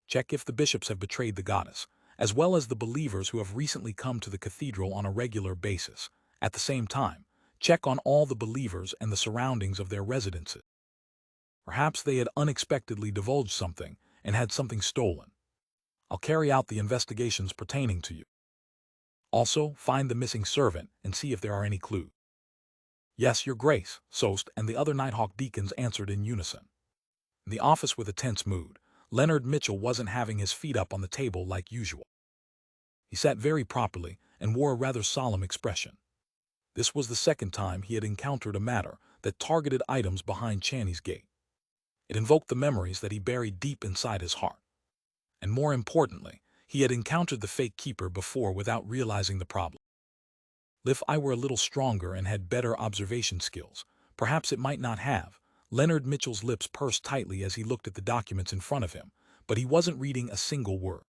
Speaker 1: Check if the bishops have betrayed the goddess, as well as the believers who have recently come to the cathedral on a regular basis. At the same time, check on all the believers and the surroundings of their residences. Perhaps they had unexpectedly divulged something and had something stolen. I'll carry out the investigations pertaining to you. Also, find the missing servant and see if there are any clues. Yes, Your Grace, Sost and the other Nighthawk deacons answered in unison. In the office with a tense mood, Leonard Mitchell wasn't having his feet up on the table like usual. He sat very properly and wore a rather solemn expression. This was the second time he had encountered a matter that targeted items behind Channy's gate. It invoked the memories that he buried deep inside his heart. And more importantly, he had encountered the fake keeper before without realizing the problem. If I were a little stronger and had better observation skills, perhaps it might not have. Leonard Mitchell's lips pursed tightly as he looked at the documents in front of him, but he wasn't reading a single word.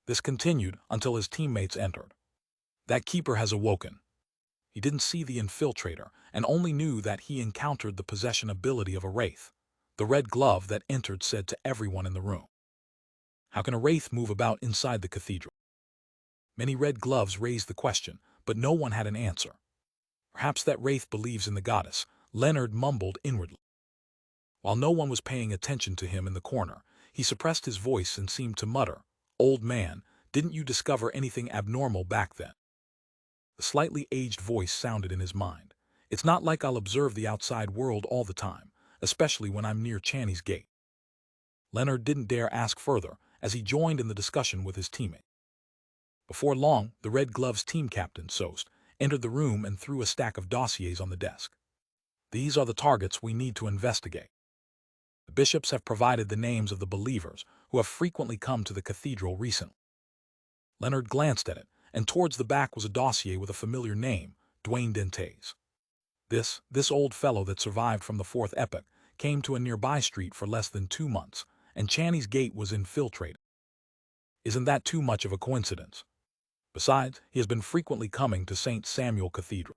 Speaker 1: This continued until his teammates entered. That keeper has awoken. He didn't see the infiltrator and only knew that he encountered the possession ability of a wraith. The red glove that entered said to everyone in the room, "How can a wraith move about inside the cathedral?" Many red gloves raised the question, but no one had an answer. Perhaps that wraith believes in the goddess, Leonard mumbled inwardly. While no one was paying attention to him in the corner, he suppressed his voice and seemed to mutter, "Old man, didn't you discover anything abnormal back then?" The slightly aged voice sounded in his mind. "It's not like I'll observe the outside world all the time, especially when I'm near Channy's gate." Leonard didn't dare ask further as he joined in the discussion with his teammate. Before long, the Red Gloves team captain, Sost, entered the room and threw a stack of dossiers on the desk. "These are the targets we need to investigate. The bishops have provided the names of the believers who have frequently come to the cathedral recently." Leonard glanced at it, and towards the back was a dossier with a familiar name, Dwayne Dentes. This old fellow that survived from the fourth epoch came to a nearby street for less than 2 months, and Channy's gate was infiltrated. Isn't that too much of a coincidence? Besides, he has been frequently coming to St. Samuel Cathedral.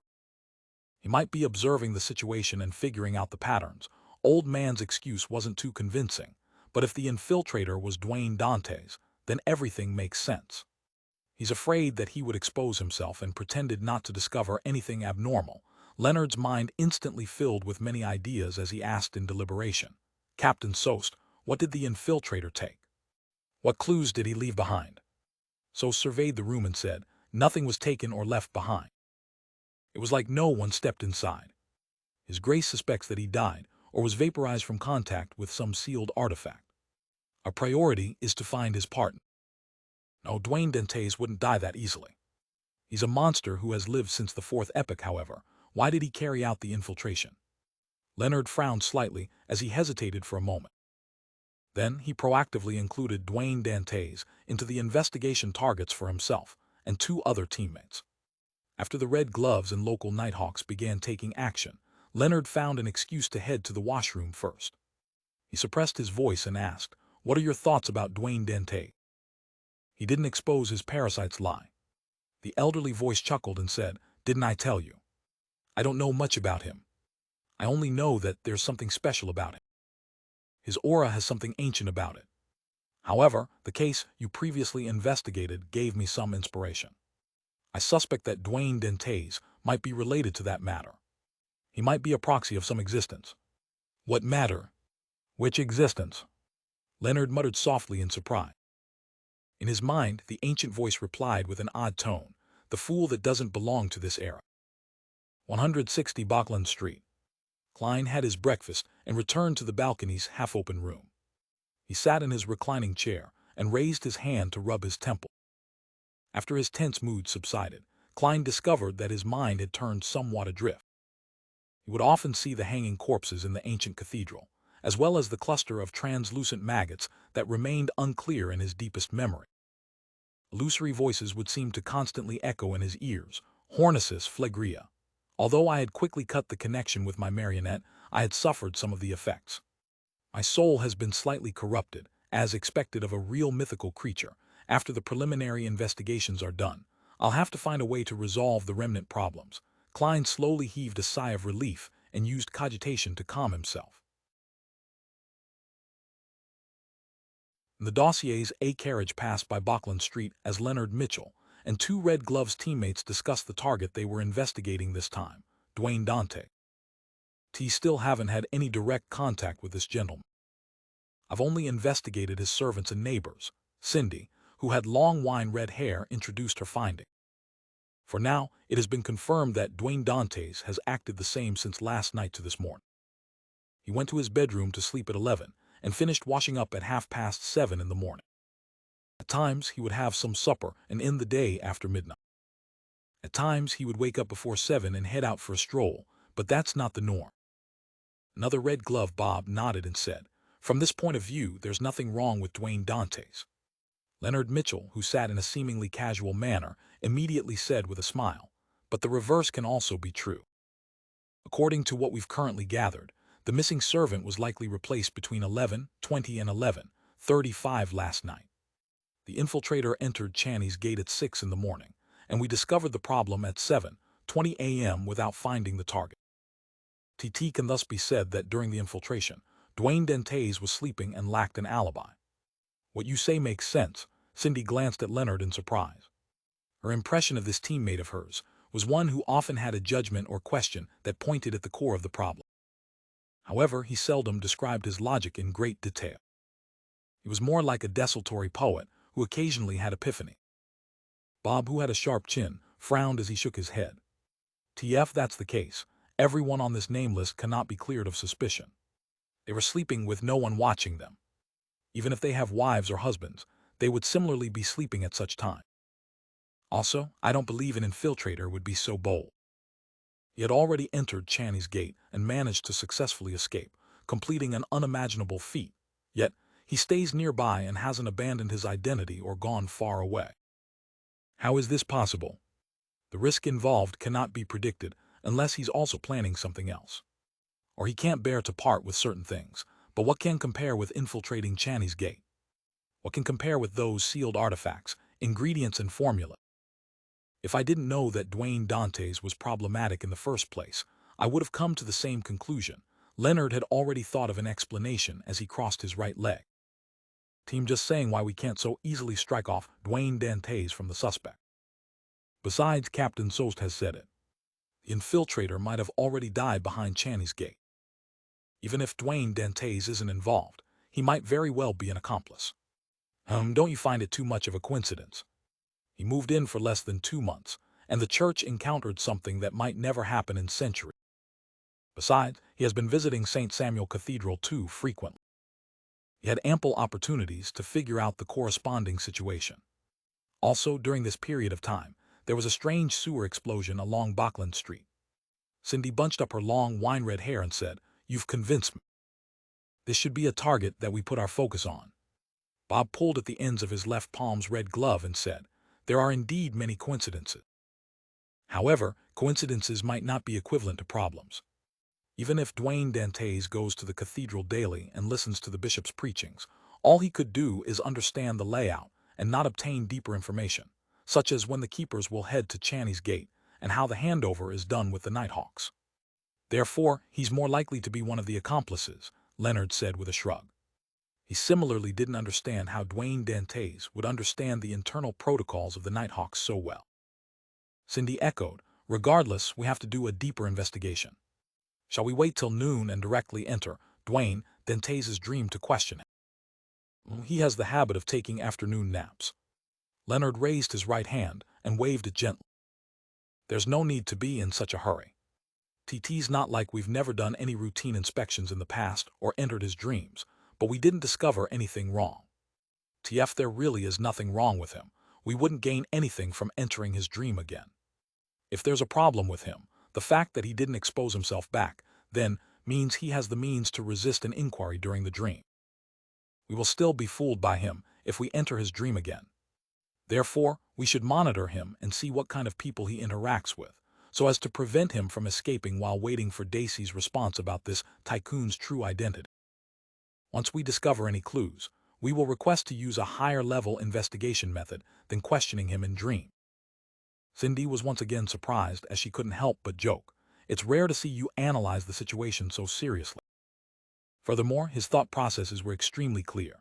Speaker 1: He might be observing the situation and figuring out the patterns. Old man's excuse wasn't too convincing, but if the infiltrator was Dwayne Dantes, then everything makes sense. He's afraid that he would expose himself and pretended not to discover anything abnormal. Leonard's mind instantly filled with many ideas as he asked in deliberation, "Captain Sost, what did the infiltrator take? What clues did he leave behind?" Sost surveyed the room and said, "Nothing was taken or left behind. It was like no one stepped inside. His Grace suspects that he died or was vaporized from contact with some sealed artifact. Our priority is to find his partner. No, Dwayne Dentes wouldn't die that easily. He's a monster who has lived since the fourth epoch, however. Why did he carry out the infiltration?" Leonard frowned slightly as he hesitated for a moment. Then he proactively included Dwayne Dentes into the investigation targets for himself and 2 other teammates. After the Red Gloves and local Nighthawks began taking action, Leonard found an excuse to head to the washroom first. He suppressed his voice and asked, "What are your thoughts about Dwayne Dentes?" He didn't expose his parasite's lie. The elderly voice chuckled and said, "Didn't I tell you? I don't know much about him. I only know that there's something special about him. His aura has something ancient about it. However, the case you previously investigated gave me some inspiration. I suspect that Dwayne Dentes might be related to that matter. He might be a proxy of some existence." "What matter? Which existence?" Leonard muttered softly in surprise. In his mind, the ancient voice replied with an odd tone, "The fool that doesn't belong to this era." 160 Bachland Street. Klein had his breakfast and returned to the balcony's half-open room. He sat in his reclining chair and raised his hand to rub his temple. After his tense mood subsided, Klein discovered that his mind had turned somewhat adrift. He would often see the hanging corpses in the ancient cathedral, as well as the cluster of translucent maggots that remained unclear in his deepest memory. Illusory voices would seem to constantly echo in his ears. Hornicis phlegrea. Although I had quickly cut the connection with my marionette, I had suffered some of the effects. My soul has been slightly corrupted, as expected of a real mythical creature. After the preliminary investigations are done, I'll have to find a way to resolve the remnant problems. Klein slowly heaved a sigh of relief and used cogitation to calm himself. In the dossiers, a carriage passed by Bachland Street as Leonard Mitchell and two Red Gloves teammates discussed the target they were investigating this time, Dwayne Dante. Still haven't had any direct contact with this gentleman. I've only investigated his servants and neighbors. Cindy, who had long wine-red hair, introduced her finding. For now, it has been confirmed that Dwayne Dantes has acted the same since last night to this morning. He went to his bedroom to sleep at 11 and finished washing up at 7:30 in the morning. At times, he would have some supper and end the day after midnight. At times, he would wake up before 7 and head out for a stroll, but that's not the norm. Another Red Glove Bob nodded and said, "From this point of view, there's nothing wrong with Dwayne Dantes." Leonard Mitchell, who sat in a seemingly casual manner, immediately said with a smile, "But the reverse can also be true. According to what we've currently gathered, the missing servant was likely replaced between 11:20 and 11:35 last night. The infiltrator entered Channy's gate at 6 in the morning, and we discovered the problem at 7:20 a.m. without finding the target. It can thus be said that during the infiltration, Dwayne Dantes was sleeping and lacked an alibi." "What you say makes sense." Cindy glanced at Leonard in surprise. Her impression of this teammate of hers was one who often had a judgment or question that pointed at the core of the problem. However, he seldom described his logic in great detail. He was more like a desultory poet who occasionally had epiphany. Bob, who had a sharp chin, frowned as he shook his head. "If that's the case, everyone on this name list cannot be cleared of suspicion. They were sleeping with no one watching them. Even if they have wives or husbands, they would similarly be sleeping at such time. Also, I don't believe an infiltrator would be so bold." He had already entered Channy's gate and managed to successfully escape, completing an unimaginable feat. Yet, he stays nearby and hasn't abandoned his identity or gone far away. How is this possible? The risk involved cannot be predicted unless he's also planning something else. Or he can't bear to part with certain things. But what can compare with infiltrating Channy's gate? What can compare with those sealed artifacts, ingredients, and formula? If I didn't know that Dwayne Dantes was problematic in the first place, I would have come to the same conclusion. Leonard had already thought of an explanation as he crossed his right leg. "Team, just saying why we can't so easily strike off Dwayne Dantes from the suspect. Besides, Captain Sost has said it. The infiltrator might have already died behind Channy's gate. Even if Dwayne Dantes isn't involved, he might very well be an accomplice. Don't you find it too much of a coincidence? He moved in for less than 2 months, and the church encountered something that might never happen in centuries. Besides, he has been visiting St. Samuel Cathedral too frequently. He had ample opportunities to figure out the corresponding situation. Also, during this period of time, there was a strange sewer explosion along Bachland Street." Cindy bunched up her long wine-red hair and said, "You've convinced me. This should be a target that we put our focus on." Bob pulled at the ends of his left palm's red glove and said, "There are indeed many coincidences. However, coincidences might not be equivalent to problems. Even if Dwayne Dantes goes to the cathedral daily and listens to the bishop's preachings, all he could do is understand the layout and not obtain deeper information, such as when the keepers will head to Channy's gate and how the handover is done with the Nighthawks. Therefore, he's more likely to be one of the accomplices," Leonard said with a shrug. He similarly didn't understand how Dwayne Dantes would understand the internal protocols of the Nighthawks so well. Cindy echoed, "Regardless, we have to do a deeper investigation. Shall we wait till noon and directly enter Dwayne Dantes' dream to question him? He has the habit of taking afternoon naps." Leonard raised his right hand and waved it gently. "There's no need to be in such a hurry. It's not like we've never done any routine inspections in the past or entered his dreams, but we didn't discover anything wrong. If there really is nothing wrong with him, we wouldn't gain anything from entering his dream again. If there's a problem with him, the fact that he didn't expose himself back then means he has the means to resist an inquiry during the dream. We will still be fooled by him if we enter his dream again. Therefore, we should monitor him and see what kind of people he interacts with, so as to prevent him from escaping while waiting for Dacey's response about this tycoon's true identity. Once we discover any clues, we will request to use a higher-level investigation method than questioning him in dream. Cindy was once again surprised as she couldn't help but joke. It's rare to see you analyze the situation so seriously. Furthermore, his thought processes were extremely clear.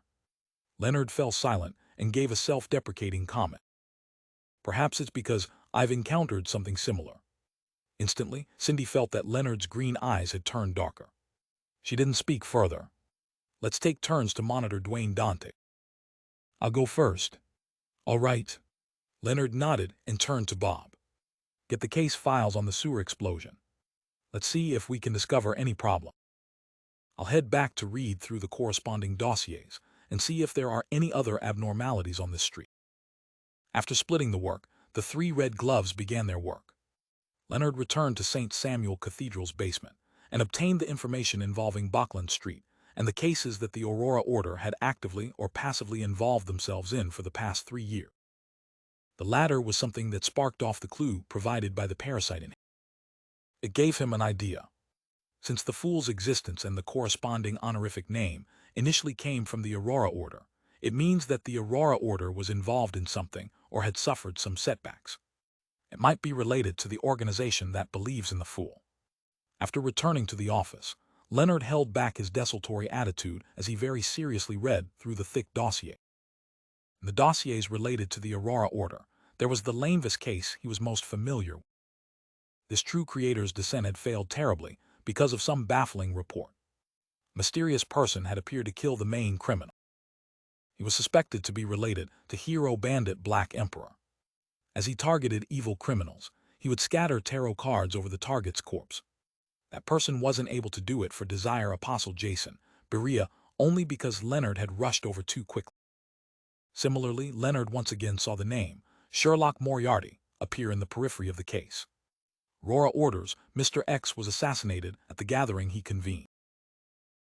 Speaker 1: Leonard fell silent and gave a self-deprecating comment. Perhaps it's because I've encountered something similar. Instantly, Cindy felt that Leonard's green eyes had turned darker. She didn't speak further. Let's take turns to monitor Dwayne Dante. I'll go first. All right. Leonard nodded and turned to Bob. Get the case files on the sewer explosion. Let's see if we can discover any problem. I'll head back to read through the corresponding dossiers and see if there are any other abnormalities on this street. After splitting the work, the three red gloves began their work. Leonard returned to St. Samuel Cathedral's basement and obtained the information involving Bachland Street and the cases that the Aurora Order had actively or passively involved themselves in for the past 3 years. The latter was something that sparked off the clue provided by the parasite in him. It gave him an idea. Since the Fool's existence and the corresponding honorific name initially came from the Aurora Order, it means that the Aurora Order was involved in something or had suffered some setbacks. It might be related to the organization that believes in the Fool. After returning to the office, Leonard held back his desultory attitude as he very seriously read through the thick dossier. In the dossiers related to the Aurora Order, there was the Lanevis case he was most familiar with. This true creator's descent had failed terribly because of some baffling report. A mysterious person had appeared to kill the main criminal. He was suspected to be related to hero bandit Black Emperor. As he targeted evil criminals, he would scatter tarot cards over the target's corpse. That person wasn't able to do it for Desire Apostle Jason Berea only because Leonard had rushed over too quickly. Similarly, Leonard once again saw the name Sherlock Moriarty appear in the periphery of the case. Aurora Order's Mr. X was assassinated at the gathering he convened.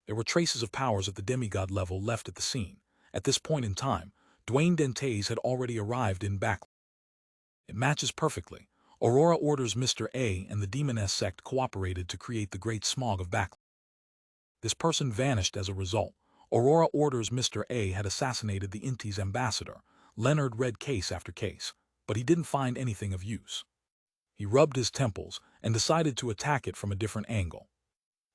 Speaker 1: There were traces of powers at the demigod level left at the scene. At this point in time, Dwayne Dantes had already arrived in Bachland. It matches perfectly. Aurora Order's Mr. A and the Demoness sect cooperated to create the Great Smog of Bachland. This person vanished as a result. Aurora Order's Mr. A had assassinated the Inti's ambassador. Leonard read case after case, but he didn't find anything of use. He rubbed his temples and decided to attack it from a different angle.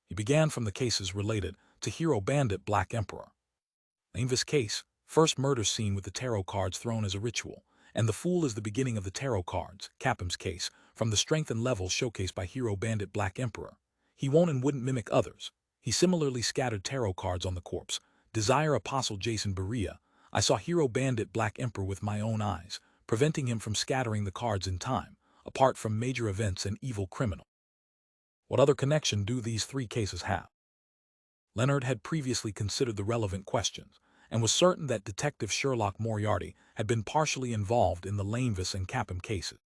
Speaker 1: He began from the cases related to hero bandit Black Emperor. Lanevis case, first murder scene with the tarot cards thrown as a ritual, and the Fool is the beginning of the tarot cards, Capham's case, from the strength and level showcased by hero bandit Black Emperor. He won't and wouldn't mimic others. He similarly scattered tarot cards on the corpse. Desire Apostle Jason Berea, I saw hero bandit Black Emperor with my own eyes, preventing him from scattering the cards in time, apart from major events and evil criminal. What other connection do these three cases have? Leonard had previously considered the relevant questions, and was certain that Detective Sherlock Moriarty had been partially involved in the Lanevis and Capham cases.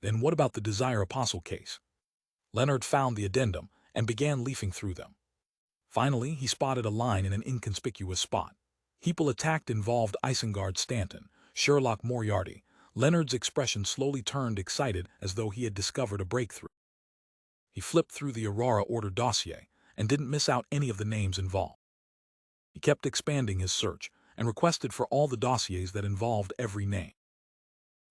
Speaker 1: Then what about the Desire Apostle case? Leonard found the addendum and began leafing through them. Finally, he spotted a line in an inconspicuous spot. People attacked involved Isengard Stanton, Sherlock Moriarty. Leonard's expression slowly turned excited as though he had discovered a breakthrough. He flipped through the Aurora Order dossier and didn't miss out any of the names involved. He kept expanding his search and requested for all the dossiers that involved every name.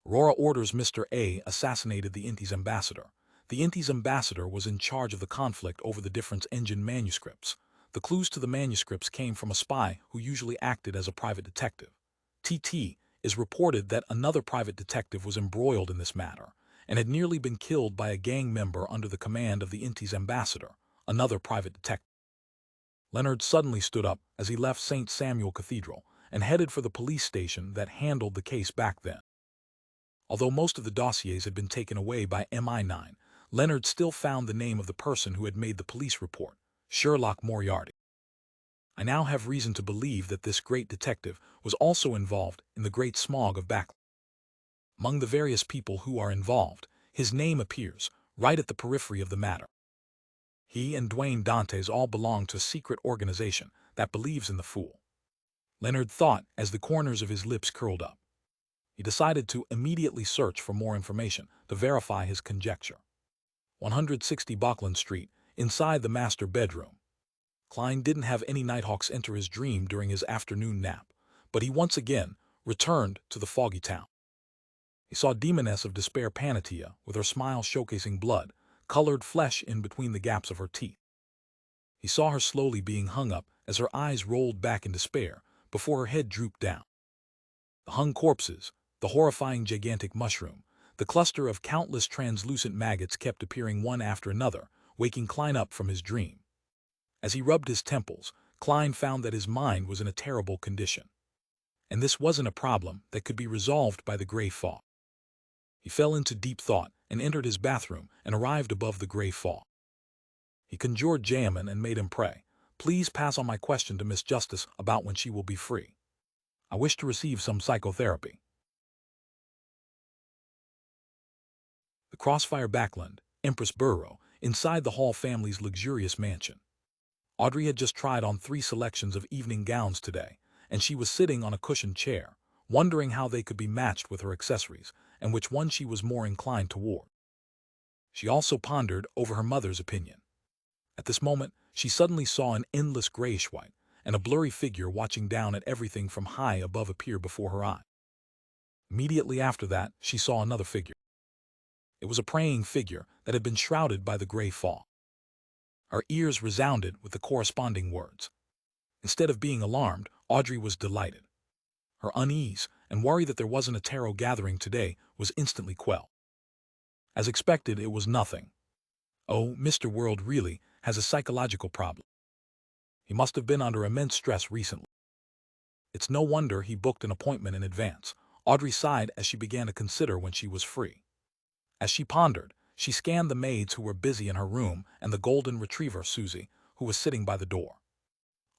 Speaker 1: Aurora Order's Mr. A assassinated the Inti's ambassador. The Inti's ambassador was in charge of the conflict over the Difference Engine manuscripts. The clues to the manuscripts came from a spy who usually acted as a private detective. TT is reported that another private detective was embroiled in this matter and had nearly been killed by a gang member under the command of the Inti's ambassador, another private detective. Leonard suddenly stood up as he left St. Samuel Cathedral and headed for the police station that handled the case back then. Although most of the dossiers had been taken away by MI9, Leonard still found the name of the person who had made the police report, Sherlock Moriarty. I now have reason to believe that this great detective was also involved in the Great Smog of Bachland. Among the various people who are involved, his name appears right at the periphery of the matter. He and Dwayne Dantes all belong to a secret organization that believes in the Fool. Leonard thought as the corners of his lips curled up. He decided to immediately search for more information to verify his conjecture. 160 Bachland Street, inside the master bedroom. Klein didn't have any Nighthawks enter his dream during his afternoon nap, but he once again returned to the foggy town. He saw Demoness of Despair Panatia, with her smile showcasing blood, colored flesh in between the gaps of her teeth. He saw her slowly being hung up as her eyes rolled back in despair before her head drooped down. The hung corpses, the horrifying gigantic mushroom, the cluster of countless translucent maggots kept appearing one after another, waking Klein up from his dream. As he rubbed his temples, Klein found that his mind was in a terrible condition. And this wasn't a problem that could be resolved by the gray fog. He fell into deep thought and entered his bathroom and arrived above the gray fog. He conjured Jamin and made him pray, "Please pass on my question to Miss Justice about when she will be free. I wish to receive some psychotherapy." The Crossfire Backland, Empress Borough, inside the Hall family's luxurious mansion. Audrey had just tried on 3 selections of evening gowns today, and she was sitting on a cushioned chair, wondering how they could be matched with her accessories and which one she was more inclined toward. She also pondered over her mother's opinion. At this moment, she suddenly saw an endless grayish-white and a blurry figure watching down at everything from high above appear before her eye. Immediately after that, she saw another figure. It was a praying figure that had been shrouded by the gray fog. Her ears resounded with the corresponding words. Instead of being alarmed, Audrey was delighted. Her unease and worry that there wasn't a tarot gathering today was instantly quelled. As expected, it was nothing. Oh, Mr. World really has a psychological problem. He must have been under immense stress recently. It's no wonder he booked an appointment in advance. Audrey sighed as she began to consider when she was free. As she pondered, she scanned the maids who were busy in her room and the golden retriever, Susie, who was sitting by the door.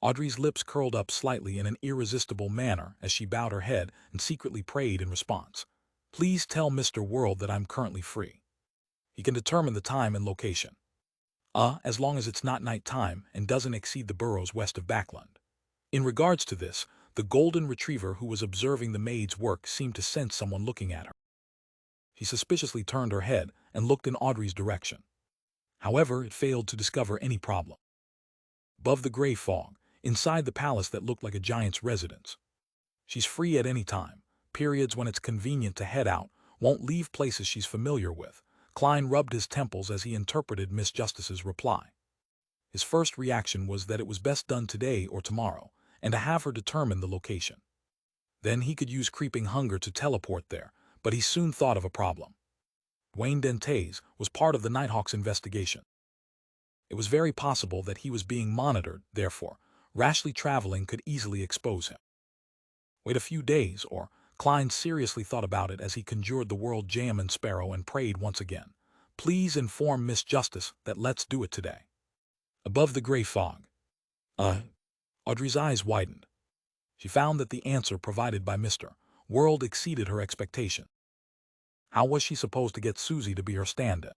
Speaker 1: Audrey's lips curled up slightly in an irresistible manner as she bowed her head and secretly prayed in response, "Please tell Mr. World that I'm currently free. He can determine the time and location. As long as it's not night time and doesn't exceed the boroughs west of Backland." In regards to this, the golden retriever who was observing the maid's work seemed to sense someone looking at her. She suspiciously turned her head and looked in Audrey's direction. However, it failed to discover any problem. Above the gray fog, inside the palace that looked like a giant's residence. She's free at any time, periods when it's convenient to head out, won't leave places she's familiar with. Klein rubbed his temples as he interpreted Miss Justice's reply. His first reaction was that it was best done today or tomorrow, and to have her determine the location. Then he could use creeping hunger to teleport there, but he soon thought of a problem. Wayne Dentes was part of the Nighthawks investigation. It was very possible that he was being monitored, therefore, rashly traveling could easily expose him. Wait a few days, or Klein seriously thought about it as he conjured the world Jam and Sparrow and prayed once again, "Please inform Miss Justice that let's do it today." Above the gray fog. Audrey's eyes widened. She found that the answer provided by Mr. World exceeded her expectation. How was she supposed to get Susie to be her stand-in?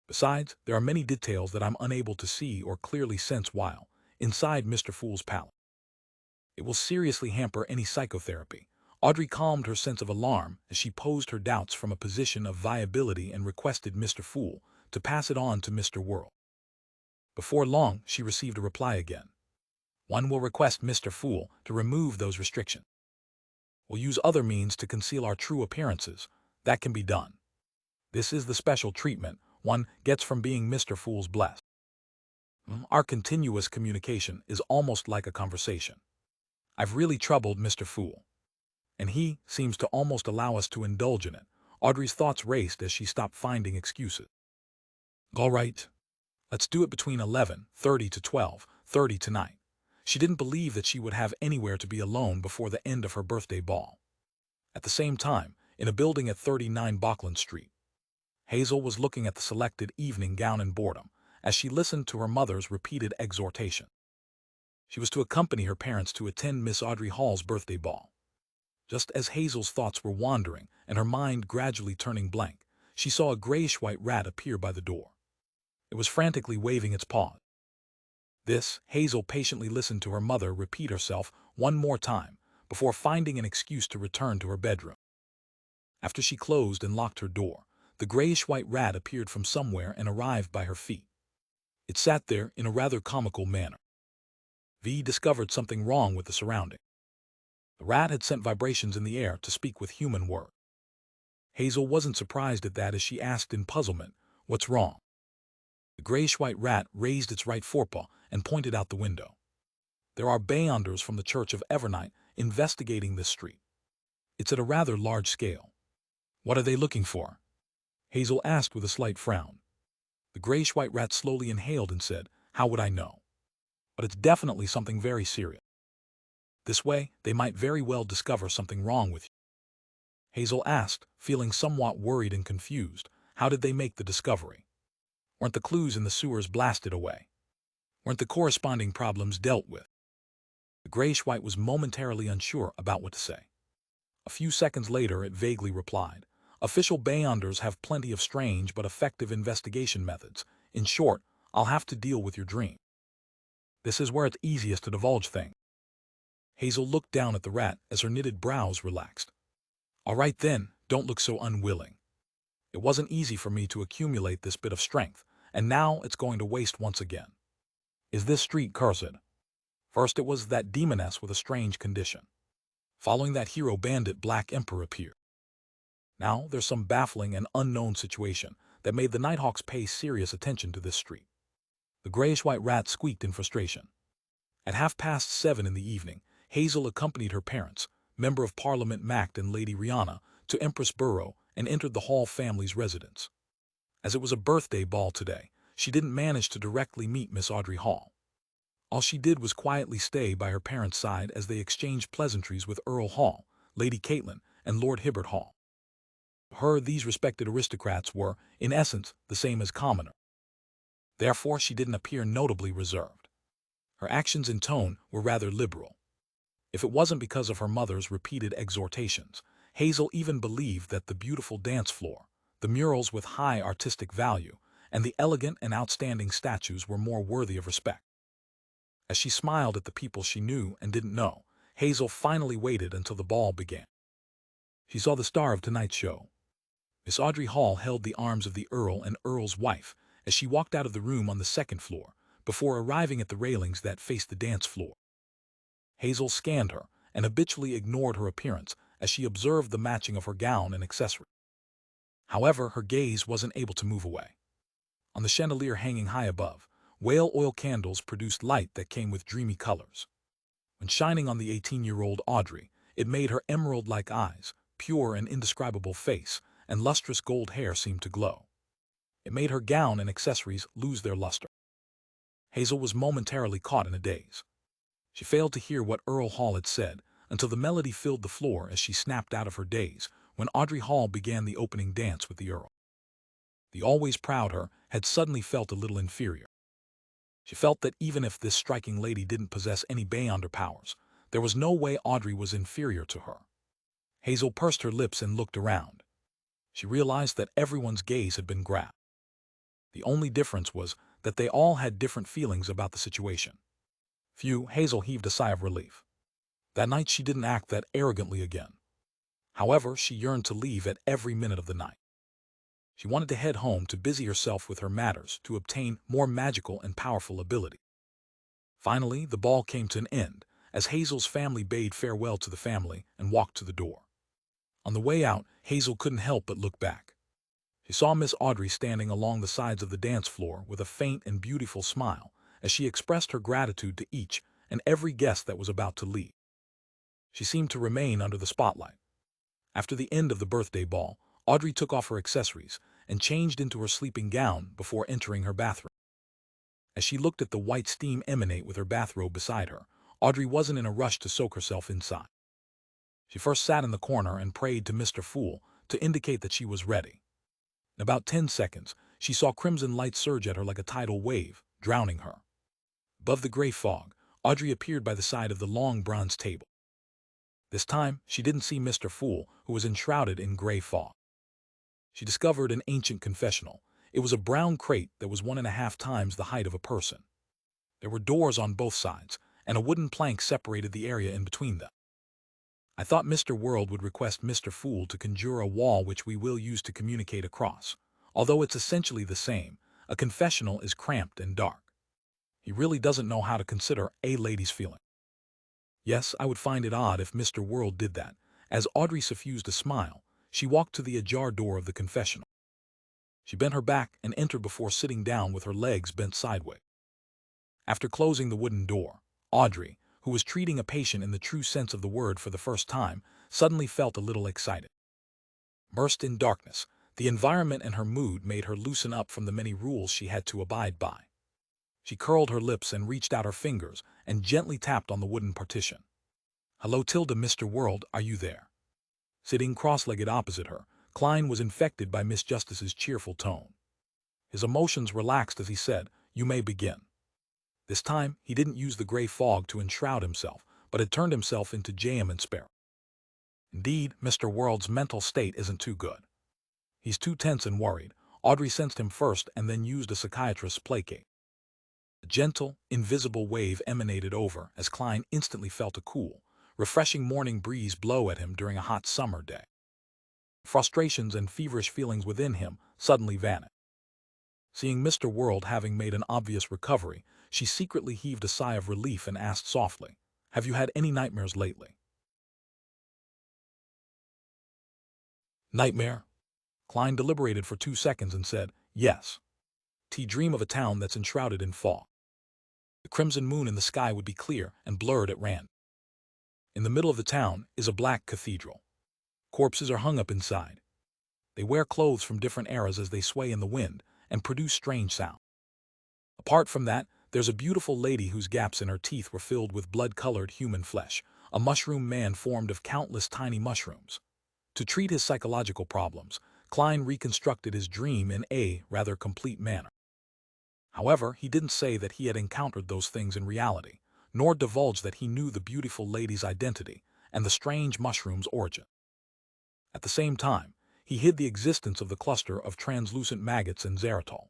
Speaker 1: Besides, there are many details that I'm unable to see or clearly sense while inside Mr. Fool's palace. It will seriously hamper any psychotherapy. Audrey calmed her sense of alarm as she posed her doubts from a position of viability and requested Mr. Fool to pass it on to Mr. World. Before long, she received a reply again. "One will request Mr. Fool to remove those restrictions. We'll use other means to conceal our true appearances. That can be done. This is the special treatment one gets from being Mr. Fool's blessed. Our continuous communication is almost like a conversation. I've really troubled Mr. Fool, and he seems to almost allow us to indulge in it." Audrey's thoughts raced as she stopped finding excuses. "All right, let's do it between 11:30 to 12:30 tonight." She didn't believe that she would have anywhere to be alone before the end of her birthday ball. At the same time, in a building at 39 Bachland Street, Hazel was looking at the selected evening gown in boredom as she listened to her mother's repeated exhortation. She was to accompany her parents to attend Miss Audrey Hall's birthday ball. Just as Hazel's thoughts were wandering and her mind gradually turning blank, she saw a grayish-white rat appear by the door. It was frantically waving its paws. This, Hazel patiently listened to her mother repeat herself one more time before finding an excuse to return to her bedroom. After she closed and locked her door, the grayish-white rat appeared from somewhere and arrived by her feet. It sat there in a rather comical manner. V discovered something wrong with the surrounding. The rat had sent vibrations in the air to speak with human words. Hazel wasn't surprised at that as she asked in puzzlement, "What's wrong?" The grayish-white rat raised its right forepaw and pointed out the window. "There are Beyonders from the Church of Evernight investigating this street. It's at a rather large scale." "What are they looking for?" Hazel asked with a slight frown. The grayish-white rat slowly inhaled and said, "How would I know? But it's definitely something very serious. This way, they might very well discover something wrong with you." Hazel asked, feeling somewhat worried and confused. How did they make the discovery? Weren't the clues in the sewers blasted away? Weren't the corresponding problems dealt with? The grayish-white was momentarily unsure about what to say. A few seconds later, it vaguely replied, "Official Beyonders have plenty of strange but effective investigation methods. In short, I'll have to deal with your dream. This is where it's easiest to divulge things." Hazel looked down at the rat as her knitted brows relaxed. "All right then, don't look so unwilling. It wasn't easy for me to accumulate this bit of strength, and now it's going to waste once again. Is this street cursed? First it was that demoness with a strange condition. Following that hero bandit Black Emperor appeared. Now there's some baffling and unknown situation that made the Nighthawks pay serious attention to this street." The grayish-white rat squeaked in frustration. At 7:30 in the evening, Hazel accompanied her parents, Member of Parliament Mact and Lady Rihanna, to Empress Borough and entered the Hall family's residence. As it was a birthday ball today, she didn't manage to directly meet Miss Audrey Hall. All she did was quietly stay by her parents' side as they exchanged pleasantries with Earl Hall, Lady Caitlin, and Lord Hibbert Hall. To her, these respected aristocrats were, in essence, the same as commoners. Therefore, she didn't appear notably reserved. Her actions and tone were rather liberal. If it wasn't because of her mother's repeated exhortations, Hazel even believed that the beautiful dance floor, the murals with high artistic value, and the elegant and outstanding statues were more worthy of respect. As she smiled at the people she knew and didn't know, Hazel finally waited until the ball began. She saw the star of tonight's show. Miss Audrey Hall held the arms of the Earl and Earl's wife as she walked out of the room on the second floor, before arriving at the railings that faced the dance floor. Hazel scanned her and habitually ignored her appearance as she observed the matching of her gown and accessories. However, her gaze wasn't able to move away. On the chandelier hanging high above, whale oil candles produced light that came with dreamy colors. When shining on the 18-year-old Audrey, it made her emerald-like eyes, pure and indescribable face, and lustrous gold hair seem to glow. It made her gown and accessories lose their luster. Hazel was momentarily caught in a daze. She failed to hear what Earl Hall had said until the melody filled the floor as she snapped out of her daze when Audrey Hall began the opening dance with the Earl. The always proud her had suddenly felt a little inferior. She felt that even if this striking lady didn't possess any Beyonder powers, there was no way Audrey was inferior to her. Hazel pursed her lips and looked around. She realized that everyone's gaze had been grabbed. The only difference was that they all had different feelings about the situation. Hazel heaved a sigh of relief. That night she didn't act that arrogantly again. However, she yearned to leave at every minute of the night. She wanted to head home to busy herself with her matters to obtain more magical and powerful ability. Finally, the ball came to an end as Hazel's family bade farewell to the family and walked to the door. On the way out, Hazel couldn't help but look back. She saw Miss Audrey standing along the sides of the dance floor with a faint and beautiful smile as she expressed her gratitude to each and every guest that was about to leave. She seemed to remain under the spotlight. After the end of the birthday ball, Audrey took off her accessories and changed into her sleeping gown before entering her bathroom. As she looked at the white steam emanate with her bathrobe beside her, Audrey wasn't in a rush to soak herself inside. She first sat in the corner and prayed to Mr. Fool to indicate that she was ready. In about 10 seconds, she saw crimson light surge at her like a tidal wave, drowning her. Above the gray fog, Audrey appeared by the side of the long bronze table. This time, she didn't see Mr. Fool, who was enshrouded in gray fog. She discovered an ancient confessional. It was a brown crate that was 1.5 times the height of a person. There were doors on both sides, and a wooden plank separated the area in between them. I thought Mr. World would request Mr. Fool to conjure a wall which we will use to communicate across. Although it's essentially the same, a confessional is cramped and dark. He really doesn't know how to consider a lady's feeling. Yes, I would find it odd if Mr. World did that. As Audrey suffused a smile, she walked to the ajar door of the confessional. She bent her back and entered before sitting down with her legs bent sideways. After closing the wooden door, Audrey, who was treating a patient in the true sense of the word for the first time, suddenly felt a little excited. Immersed in darkness, the environment and her mood made her loosen up from the many rules she had to abide by. She curled her lips and reached out her fingers and gently tapped on the wooden partition. "Hello, Tilda, Mr. World, are you there?" Sitting cross-legged opposite her, Klein was infected by Miss Justice's cheerful tone. His emotions relaxed as he said, "You may begin." This time, he didn't use the gray fog to enshroud himself, but had turned himself into jam and Sparrow. Indeed, Mr. World's mental state isn't too good. He's too tense and worried. Audrey sensed him first and then used a psychiatrist's placate. A gentle, invisible wave emanated over as Klein instantly felt a cool, refreshing morning breeze blow at him during a hot summer day. Frustrations and feverish feelings within him suddenly vanished. Seeing Mr. World having made an obvious recovery, she secretly heaved a sigh of relief and asked softly, "Have you had any nightmares lately?" "Nightmare?" Klein deliberated for 2 seconds and said, "Yes. Dream of a town that's enshrouded in fog. The crimson moon in the sky would be clear and blurred at random. In the middle of the town is a black cathedral. Corpses are hung up inside. They wear clothes from different eras as they sway in the wind and produce strange sounds. Apart from that, there's a beautiful lady whose gaps in her teeth were filled with blood-colored human flesh, a mushroom man formed of countless tiny mushrooms." To treat his psychological problems, Klein reconstructed his dream in a rather complete manner. However, he didn't say that he had encountered those things in reality, nor divulge that he knew the beautiful lady's identity and the strange mushroom's origin. At the same time, he hid the existence of the cluster of translucent maggots in xeritol.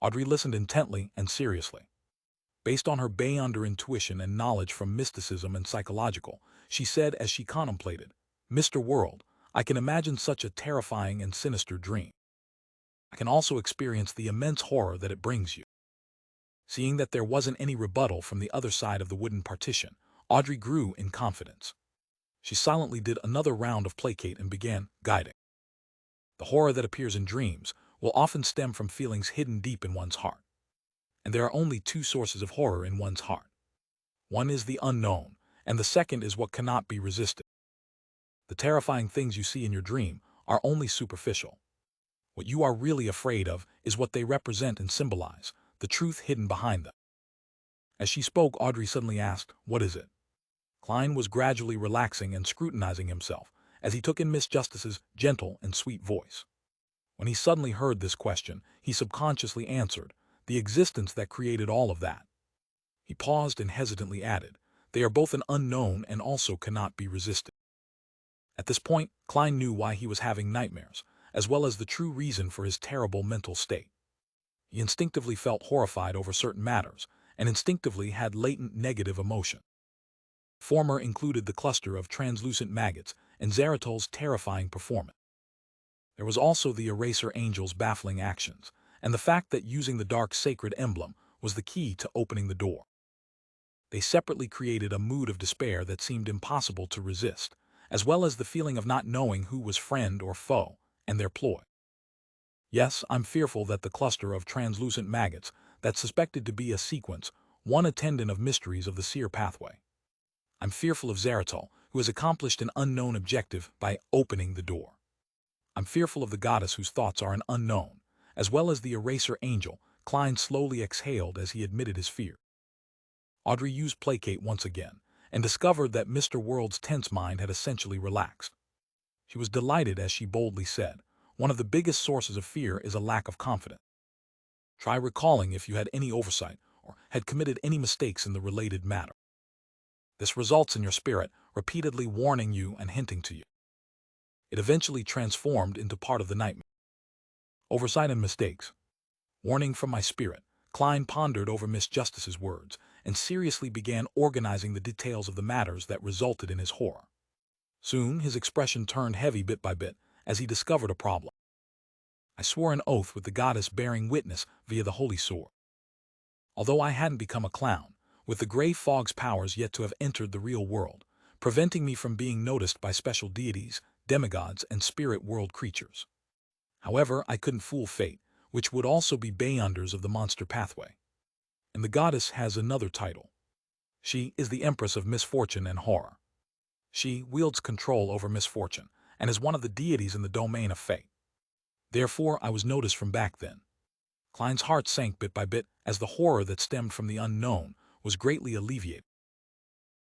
Speaker 1: Audrey listened intently and seriously. Based on her beyonder intuition and knowledge from mysticism and psychological, she said as she contemplated, "Mr. World, I can imagine such a terrifying and sinister dream. I can also experience the immense horror that it brings you." Seeing that there wasn't any rebuttal from the other side of the wooden partition, Audrey grew in confidence. She silently did another round of placate and began guiding. The horror that appears in dreams will often stem from feelings hidden deep in one's heart. And there are only two sources of horror in one's heart. One is the unknown, and the second is what cannot be resisted. The terrifying things you see in your dream are only superficial. What you are really afraid of is what they represent and symbolize, the truth hidden behind them. As she spoke, Audrey suddenly asked, "What is it?" Klein was gradually relaxing and scrutinizing himself as he took in Miss Justice's gentle and sweet voice. When he suddenly heard this question, he subconsciously answered, "The existence that created all of that." He paused and hesitantly added, "They are both an unknown and also cannot be resisted." At this point, Klein knew why he was having nightmares, as well as the true reason for his terrible mental state. He instinctively felt horrified over certain matters, and instinctively had latent negative emotion. Former included the cluster of translucent maggots and xeritol's terrifying performance. There was also the eraser angel's baffling actions, and the fact that using the dark sacred emblem was the key to opening the door. They separately created a mood of despair that seemed impossible to resist, as well as the feeling of not knowing who was friend or foe, and their ploy. Yes, I'm fearful that the cluster of translucent maggots that's suspected to be a sequence, one attendant of mysteries of the seer pathway. I'm fearful of Xeritol, who has accomplished an unknown objective by opening the door. I'm fearful of the goddess whose thoughts are an unknown, as well as the eraser angel. Klein slowly exhaled as he admitted his fear. Audrey used placate once again, and discovered that Mr. World's tense mind had essentially relaxed. She was delighted as she boldly said, "One of the biggest sources of fear is a lack of confidence. Try recalling if you had any oversight or had committed any mistakes in the related matter. This results in your spirit repeatedly warning you and hinting to you." It eventually transformed into part of the nightmare. Oversight and mistakes. Warning from my spirit. Klein pondered over Miss Justice's words and seriously began organizing the details of the matters that resulted in his horror. Soon, his expression turned heavy bit by bit as he discovered a problem. I swore an oath with the goddess bearing witness via the holy sword. Although I hadn't become a clown, with the gray fog's powers yet to have entered the real world, preventing me from being noticed by special deities, demigods, and spirit world creatures. However, I couldn't fool fate, which would also be beyonders of the monster pathway. And the goddess has another title. She is the Empress of Misfortune and Horror. She wields control over misfortune and is one of the deities in the domain of fate. Therefore, I was noticed from back then. Klein's heart sank bit by bit as the horror that stemmed from the unknown was greatly alleviated.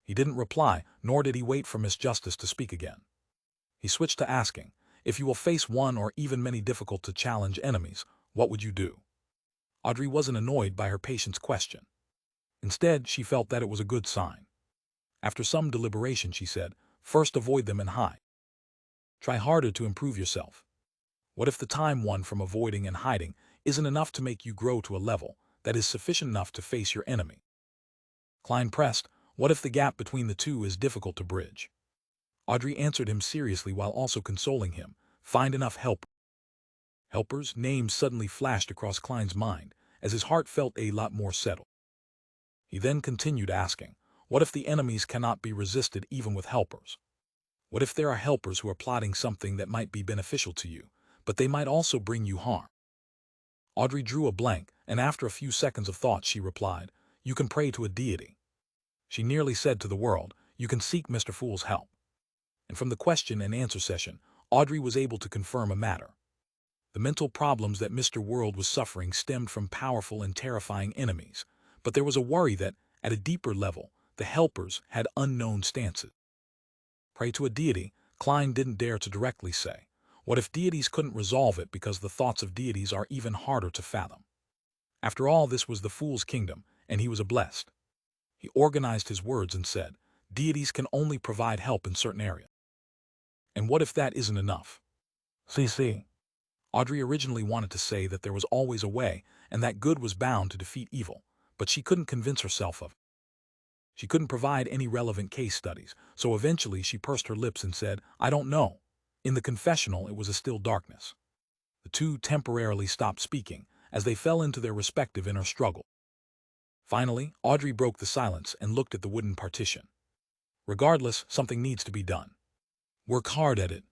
Speaker 1: He didn't reply, nor did he wait for Miss Justice to speak again. He switched to asking, if you will face one or even many difficult-to-challenge enemies, what would you do? Audrey wasn't annoyed by her patient's question. Instead, she felt that it was a good sign. After some deliberation, she said, first avoid them and hide. Try harder to improve yourself. What if the time won from avoiding and hiding isn't enough to make you grow to a level that is sufficient enough to face your enemy? Klein pressed, what if the gap between the two is difficult to bridge? Audrey answered him seriously while also consoling him, find enough help. Helpers' names suddenly flashed across Klein's mind as his heart felt a lot more settled. He then continued asking, what if the enemies cannot be resisted even with helpers? What if there are helpers who are plotting something that might be beneficial to you, but they might also bring you harm? Audrey drew a blank, and after a few seconds of thought she replied, you can pray to a deity. She nearly said to the world, you can seek Mr. Fool's help. And from the question and answer session, Audrey was able to confirm a matter. The mental problems that Mr. World was suffering stemmed from powerful and terrifying enemies, but there was a worry that, at a deeper level, the helpers had unknown stances. Pray to a deity, Klein didn't dare to directly say. What if deities couldn't resolve it because the thoughts of deities are even harder to fathom? After all, this was the fool's kingdom, and he was a blessed. He organized his words and said, deities can only provide help in certain areas. And what if that isn't enough? See. Audrey originally wanted to say that there was always a way and that good was bound to defeat evil, but she couldn't convince herself of it. She couldn't provide any relevant case studies, so eventually she pursed her lips and said, I don't know. In the confessional, it was a still darkness. The two temporarily stopped speaking as they fell into their respective inner struggle. Finally, Audrey broke the silence and looked at the wooden partition. Regardless, something needs to be done. Work hard at it.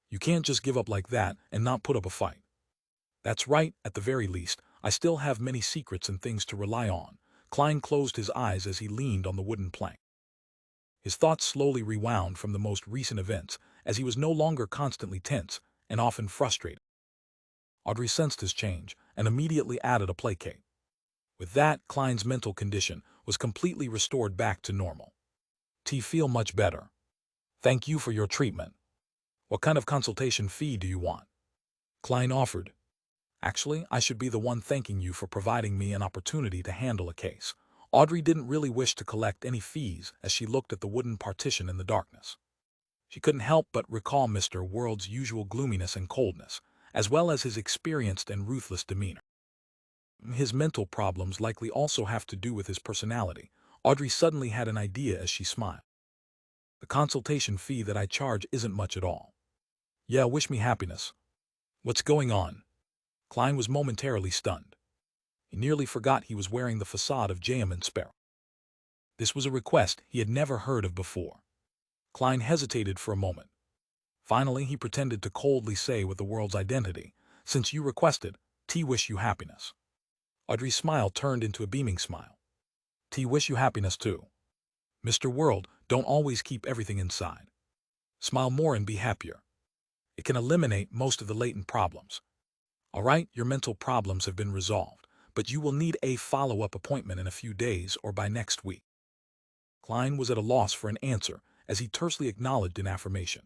Speaker 1: You can't just give up like that and not put up a fight. That's right, at the very least, I still have many secrets and things to rely on. Klein closed his eyes as he leaned on the wooden plank. His thoughts slowly rewound from the most recent events as he was no longer constantly tense and often frustrated. Audrey sensed his change and immediately added a placate. With that, Klein's mental condition was completely restored back to normal. Feel much better. Thank you for your treatment. What kind of consultation fee do you want? Klein offered. Actually, I should be the one thanking you for providing me an opportunity to handle a case. Audrey didn't really wish to collect any fees as she looked at the wooden partition in the darkness. She couldn't help but recall Mr. World's usual gloominess and coldness, as well as his experienced and ruthless demeanor. His mental problems likely also have to do with his personality. Audrey suddenly had an idea as she smiled. The consultation fee that I charge isn't much at all. Yeah, wish me happiness. What's going on? Klein was momentarily stunned. He nearly forgot he was wearing the facade of Jamin Sparrow. This was a request he had never heard of before. Klein hesitated for a moment. Finally, he pretended to coldly say with the world's identity, since you requested, wish you happiness. Audrey's smile turned into a beaming smile. Wish you happiness too. Mr. World, don't always keep everything inside. Smile more and be happier. It can eliminate most of the latent problems. All right, your mental problems have been resolved, but you will need a follow-up appointment in a few days or by next week. Klein was at a loss for an answer as he tersely acknowledged an affirmation.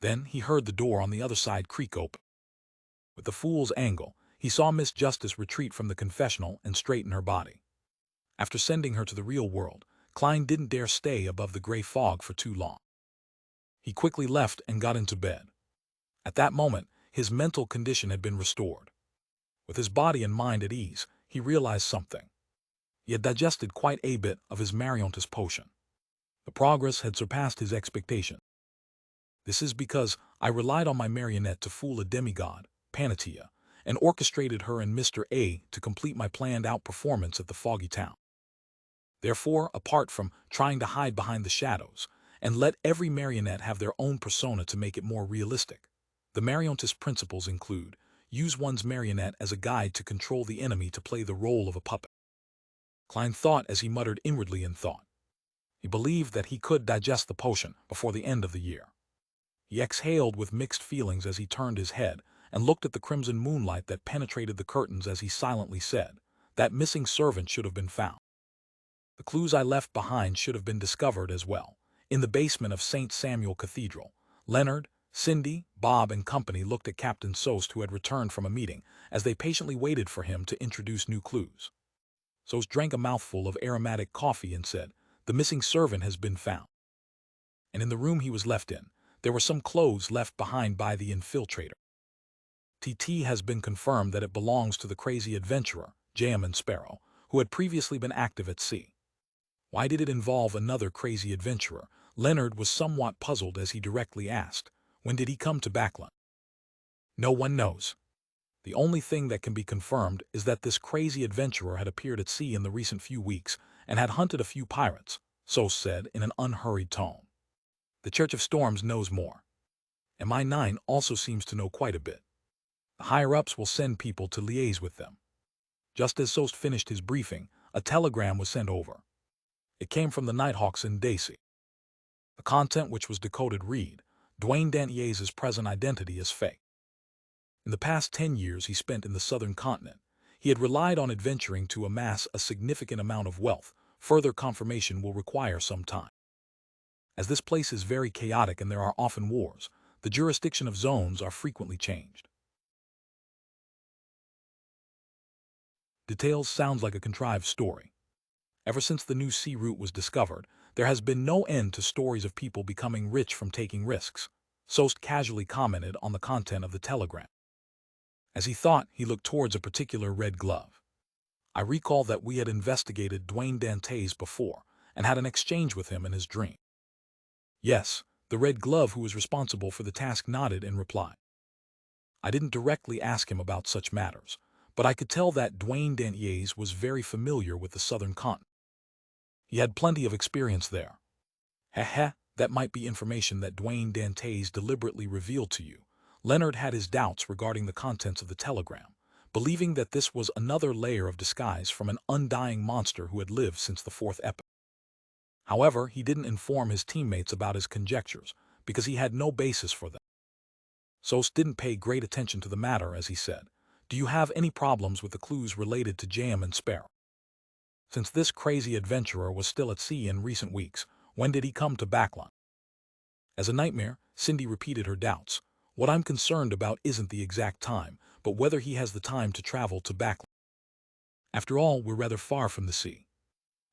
Speaker 1: Then he heard the door on the other side creak open. With the fool's angle, he saw Miss Justice retreat from the confessional and straighten her body. After sending her to the real world, Klein didn't dare stay above the gray fog for too long. He quickly left and got into bed. At that moment, his mental condition had been restored. With his body and mind at ease, he realized something. He had digested quite a bit of his Mariontis potion. The progress had surpassed his expectation. This is because I relied on my marionette to fool a demigod, Panatia, and orchestrated her and Mr. A to complete my planned-out performance at the foggy town. Therefore, apart from trying to hide behind the shadows, and let every marionette have their own persona to make it more realistic, the marionnettist principles include: use one's marionette as a guide to control the enemy to play the role of a puppet. Klein thought as he muttered inwardly in thought. He believed that he could digest the potion before the end of the year. He exhaled with mixed feelings as he turned his head and looked at the crimson moonlight that penetrated the curtains as he silently said, "That missing servant should have been found. The clues I left behind should have been discovered as well. In the basement of St. Samuel Cathedral, Leonard, Cindy, Bob, and company looked at Captain Sost, who had returned from a meeting, as they patiently waited for him to introduce new clues. Sost drank a mouthful of aromatic coffee and said, "The missing servant has been found." And in the room he was left in, there were some clothes left behind by the infiltrator. TT has been confirmed that it belongs to the crazy adventurer, J.M. Sparrow, who had previously been active at sea. Why did it involve another crazy adventurer? Leonard was somewhat puzzled as he directly asked, when did he come to Backland? No one knows. The only thing that can be confirmed is that this crazy adventurer had appeared at sea in the recent few weeks and had hunted a few pirates, Sos said in an unhurried tone. The Church of Storms knows more. MI9 also seems to know quite a bit. The higher-ups will send people to liaise with them. Just as Sost finished his briefing, a telegram was sent over. It came from the Nighthawks in Daisy. The content, which was decoded, read, Dwayne Dantier's present identity is fake. In the past 10 years he spent in the southern continent, he had relied on adventuring to amass a significant amount of wealth. Further confirmation will require some time. As this place is very chaotic and there are often wars, the jurisdiction of zones are frequently changed. Details sounds like a contrived story. Ever since the new sea route was discovered, there has been no end to stories of people becoming rich from taking risks. Sost casually commented on the content of the telegram. As he thought, he looked towards a particular red glove. I recall that we had investigated Dwayne Dantes before and had an exchange with him in his dream. Yes, the red glove who was responsible for the task nodded in reply. I didn't directly ask him about such matters, but I could tell that Dwayne Dantes was very familiar with the southern continent. He had plenty of experience there. That might be information that Dwayne Dantes deliberately revealed to you. Leonard had his doubts regarding the contents of the telegram, believing that this was another layer of disguise from an undying monster who had lived since the fourth epoch. However, he didn't inform his teammates about his conjectures, because he had no basis for them. Sost didn't pay great attention to the matter as he said, "Do you have any problems with the clues related to Jam and Sparrow? Since this crazy adventurer was still at sea in recent weeks, when did he come to Backland?" As a nightmare, Cindy repeated her doubts. "What I'm concerned about isn't the exact time, but whether he has the time to travel to Backland. After all, we're rather far from the sea."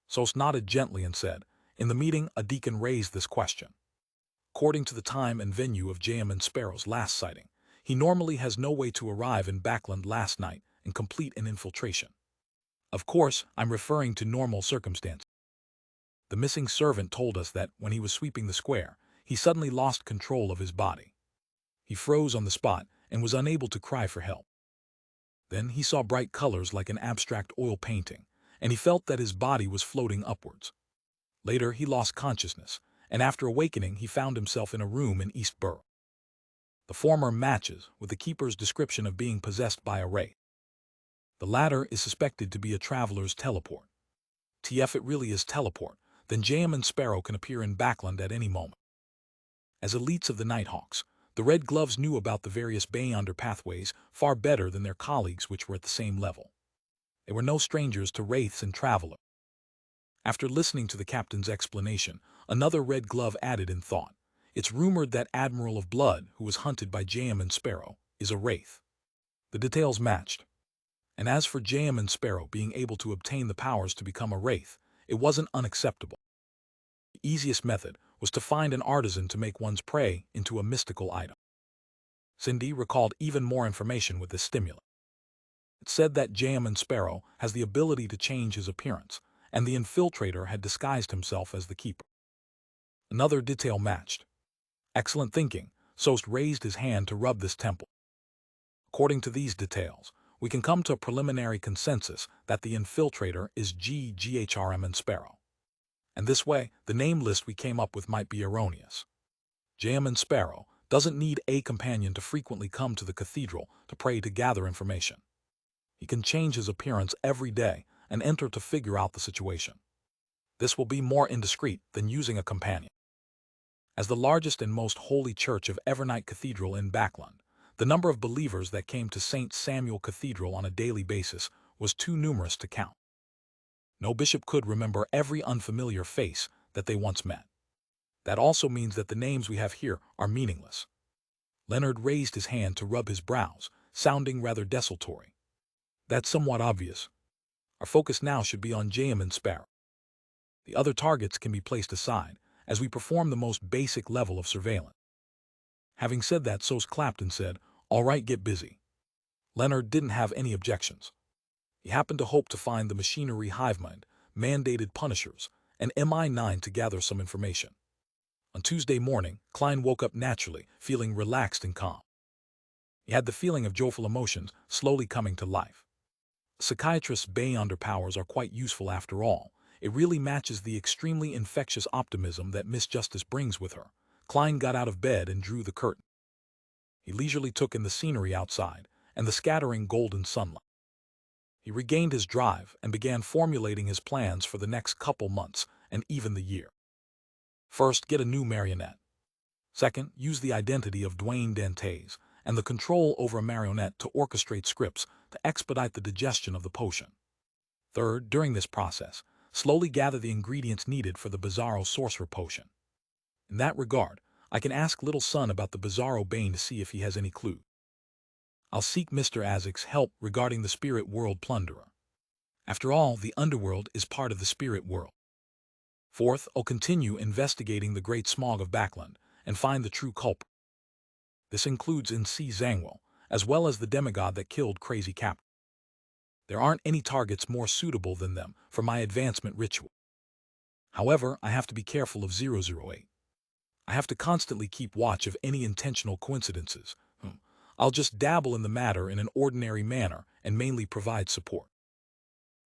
Speaker 1: Sost nodded gently and said, "In the meeting, a deacon raised this question. According to the time and venue of J.M. Sparrow's last sighting, he normally has no way to arrive in Backland last night and complete an infiltration. Of course, I'm referring to normal circumstances. The missing servant told us that when he was sweeping the square, he suddenly lost control of his body. He froze on the spot and was unable to cry for help. Then he saw bright colors like an abstract oil painting, and he felt that his body was floating upwards. Later, he lost consciousness, and after awakening, he found himself in a room in East Borough. The former matches with the keeper's description of being possessed by a wraith. The latter is suspected to be a traveler's teleport. If it really is teleport, then J.M. Sparrow can appear in Backland at any moment. As elites of the Nighthawks, the Red Gloves knew about the various Beyonder pathways far better than their colleagues which were at the same level. They were no strangers to wraiths and travelers. After listening to the captain's explanation, another Red Glove added in thought, "It's rumored that Admiral of Blood, who was hunted by J.M. Sparrow, is a wraith." The details matched. And as for J.M. Sparrow being able to obtain the powers to become a wraith, it wasn't unacceptable. The easiest method was to find an artisan to make one's prey into a mystical item. Cindy recalled even more information with this stimulant. It said that J.M. Sparrow has the ability to change his appearance, and the infiltrator had disguised himself as the keeper. Another detail matched. Excellent thinking. Sost raised his hand to rub this temple. According to these details, we can come to a preliminary consensus that the infiltrator is GHRM and Sparrow. And this way, the name list we came up with might be erroneous. J.M. Sparrow doesn't need a companion to frequently come to the cathedral to pray to gather information. He can change his appearance every day and enter to figure out the situation. This will be more indiscreet than using a companion. As the largest and most holy church of Evernight Cathedral in Backland, the number of believers that came to St. Samuel Cathedral on a daily basis was too numerous to count. No bishop could remember every unfamiliar face that they once met. That also means that the names we have here are meaningless. Leonard raised his hand to rub his brows, sounding rather desultory. That's somewhat obvious. Our focus now should be on J.M. and Sparrow. The other targets can be placed aside, as we perform the most basic level of surveillance. Having said that, Sos clapped and said, "All right, get busy." Leonard didn't have any objections. He happened to hope to find the machinery hivemind, mandated punishers, and MI9 to gather some information. On Tuesday morning, Klein woke up naturally, feeling relaxed and calm. He had the feeling of joyful emotions slowly coming to life. Psychiatrist's Beyonder powers are quite useful after all. It really matches the extremely infectious optimism that Miss Justice brings with her. Klein got out of bed and drew the curtain. He leisurely took in the scenery outside and the scattering golden sunlight. He regained his drive and began formulating his plans for the next couple months and even the year. First, get a new marionette. Second, use the identity of Dwayne Dantes and the control over a marionette to orchestrate scripts to expedite the digestion of the potion. Third, during this process, slowly gather the ingredients needed for the Bizarro Sorcerer Potion. In that regard, I can ask Little Son about the Bizarro Bane to see if he has any clue. I'll seek Mr. Azek's help regarding the Spirit World Plunderer. After all, the underworld is part of the spirit world. Fourth, I'll continue investigating the Great Smog of Backland and find the true culprit. This includes N.C. Zangwell, as well as the demigod that killed Crazy Captain. There aren't any targets more suitable than them for my advancement ritual. However, I have to be careful of 008. I have to constantly keep watch of any intentional coincidences. I'll just dabble in the matter in an ordinary manner and mainly provide support.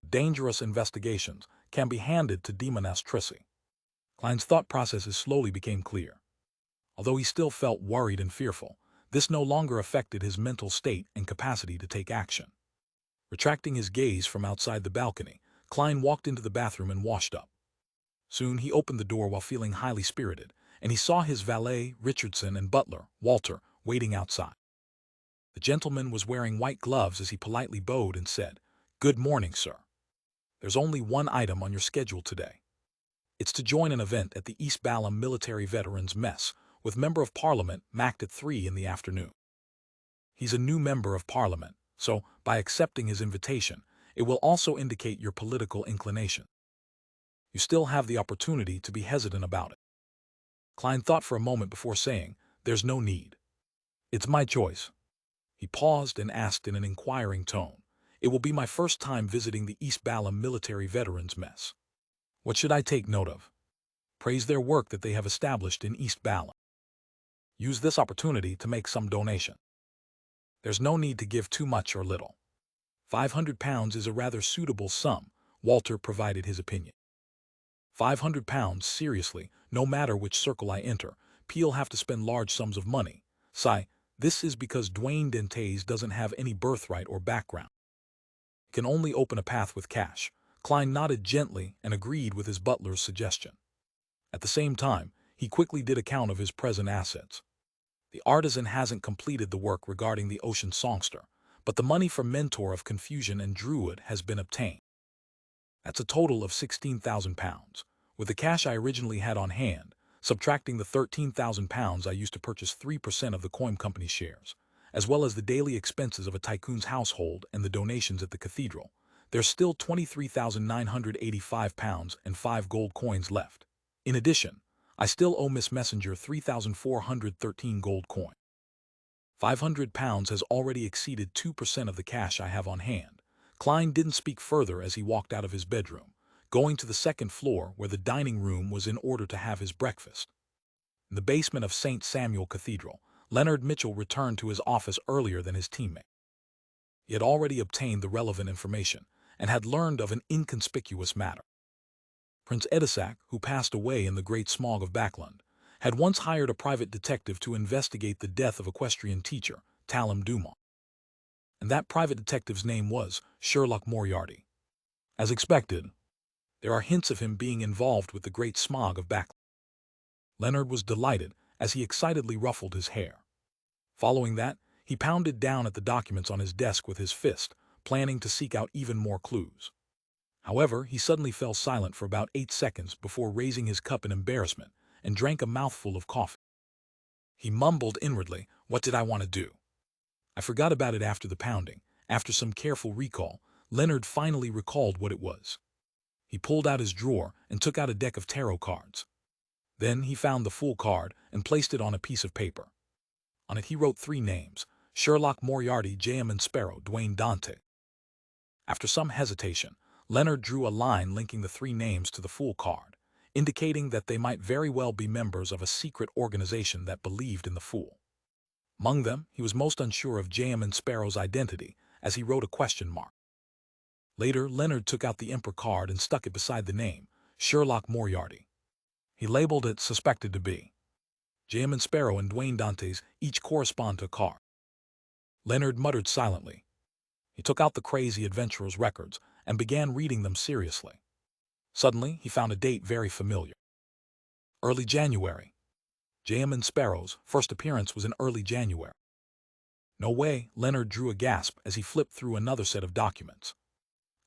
Speaker 1: Dangerous investigations can be handed to Demoness Trissy. Klein's thought processes slowly became clear. Although he still felt worried and fearful, this no longer affected his mental state and capacity to take action. Retracting his gaze from outside the balcony, Klein walked into the bathroom and washed up. Soon he opened the door while feeling highly spirited, and he saw his valet, Richardson, and butler, Walter, waiting outside. The gentleman was wearing white gloves as he politely bowed and said, "Good morning, sir. There's only one item on your schedule today. It's to join an event at the East Balham Military Veterans Mess with Member of Parliament Mac at 3 in the afternoon. He's a new Member of Parliament, so by accepting his invitation, it will also indicate your political inclination. You still have the opportunity to be hesitant about it." Klein thought for a moment before saying, "There's no need. It's my choice." He paused and asked in an inquiring tone, "It will be my first time visiting the East Balham Military Veterans Mess. What should I take note of?" "Praise their work that they have established in East Balham. Use this opportunity to make some donation. There's no need to give too much or little. £500 is a rather suitable sum," Walter provided his opinion. £500, seriously, no matter which circle I enter, Peel have to spend large sums of money. Sigh, this is because Dwayne Dantes doesn't have any birthright or background. He can only open a path with cash. Klein nodded gently and agreed with his butler's suggestion. At the same time, he quickly did account of his present assets. The artisan hasn't completed the work regarding the Ocean Songster, but the money for Mentor of Confusion and Druid has been obtained. That's a total of £16,000. With the cash I originally had on hand, subtracting the £13,000 I used to purchase 3% of the Coin Company shares, as well as the daily expenses of a tycoon's household and the donations at the cathedral, there's still £23,985 and 5 gold coins left. In addition, I still owe Miss Messenger 3,413 gold coin. £500 has already exceeded 2% of the cash I have on hand. Klein didn't speak further as he walked out of his bedroom, going to the second floor where the dining room was in order to have his breakfast. In the basement of St. Samuel Cathedral, Leonard Mitchell returned to his office earlier than his teammate. He had already obtained the relevant information and had learned of an inconspicuous matter. Prince Edisac, who passed away in the Great Smog of Backland, had once hired a private detective to investigate the death of equestrian teacher Talum Dumont. And that private detective's name was Sherlock Moriarty. As expected, there are hints of him being involved with the Great Smog of Backland. Leonard was delighted as he excitedly ruffled his hair. Following that, he pounded down at the documents on his desk with his fist, planning to seek out even more clues. However, he suddenly fell silent for about 8 seconds before raising his cup in embarrassment and drank a mouthful of coffee. He mumbled inwardly, "What did I want to do?" I forgot about it after the pounding. After some careful recall, Leonard finally recalled what it was. He pulled out his drawer and took out a deck of tarot cards. Then he found the full card and placed it on a piece of paper. On it he wrote 3 names: Sherlock Moriarty, J.M. Sparrow, Dwayne Dante. After some hesitation, Leonard drew a line linking the 3 names to the full card, indicating that they might very well be members of a secret organization that believed in the Fool. Among them, he was most unsure of J.M. Sparrow's identity, as he wrote a question mark. Later, Leonard took out the Emperor card and stuck it beside the name, Sherlock Moriarty. He labeled it suspected to be. J.M. Sparrow and Dwayne Dante's each correspond to a card. Leonard muttered silently. He took out the crazy adventurer's records and began reading them seriously. Suddenly, he found a date very familiar. Early January. J.M. Sparrow's first appearance was in early January. No way, Leonard drew a gasp as he flipped through another set of documents.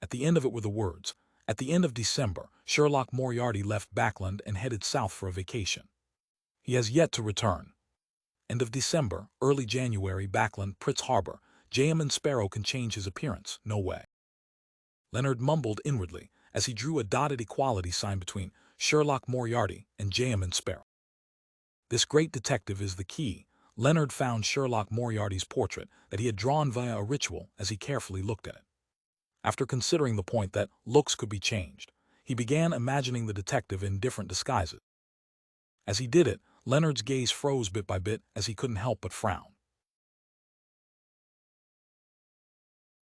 Speaker 1: At the end of it were the words, "At the end of December, Sherlock Moriarty left Backland and headed south for a vacation. He has yet to return. End of December, early January, Backland, Pritz Harbor. J.M. Sparrow can change his appearance, no way." Leonard mumbled inwardly as he drew a dotted equality sign between Sherlock Moriarty and J.M. Sparrow. This great detective is the key. Leonard found Sherlock Moriarty's portrait that he had drawn via a ritual as he carefully looked at it. After considering the point that looks could be changed, he began imagining the detective in different disguises. As he did it, Leonard's gaze froze bit by bit as he couldn't help but frown.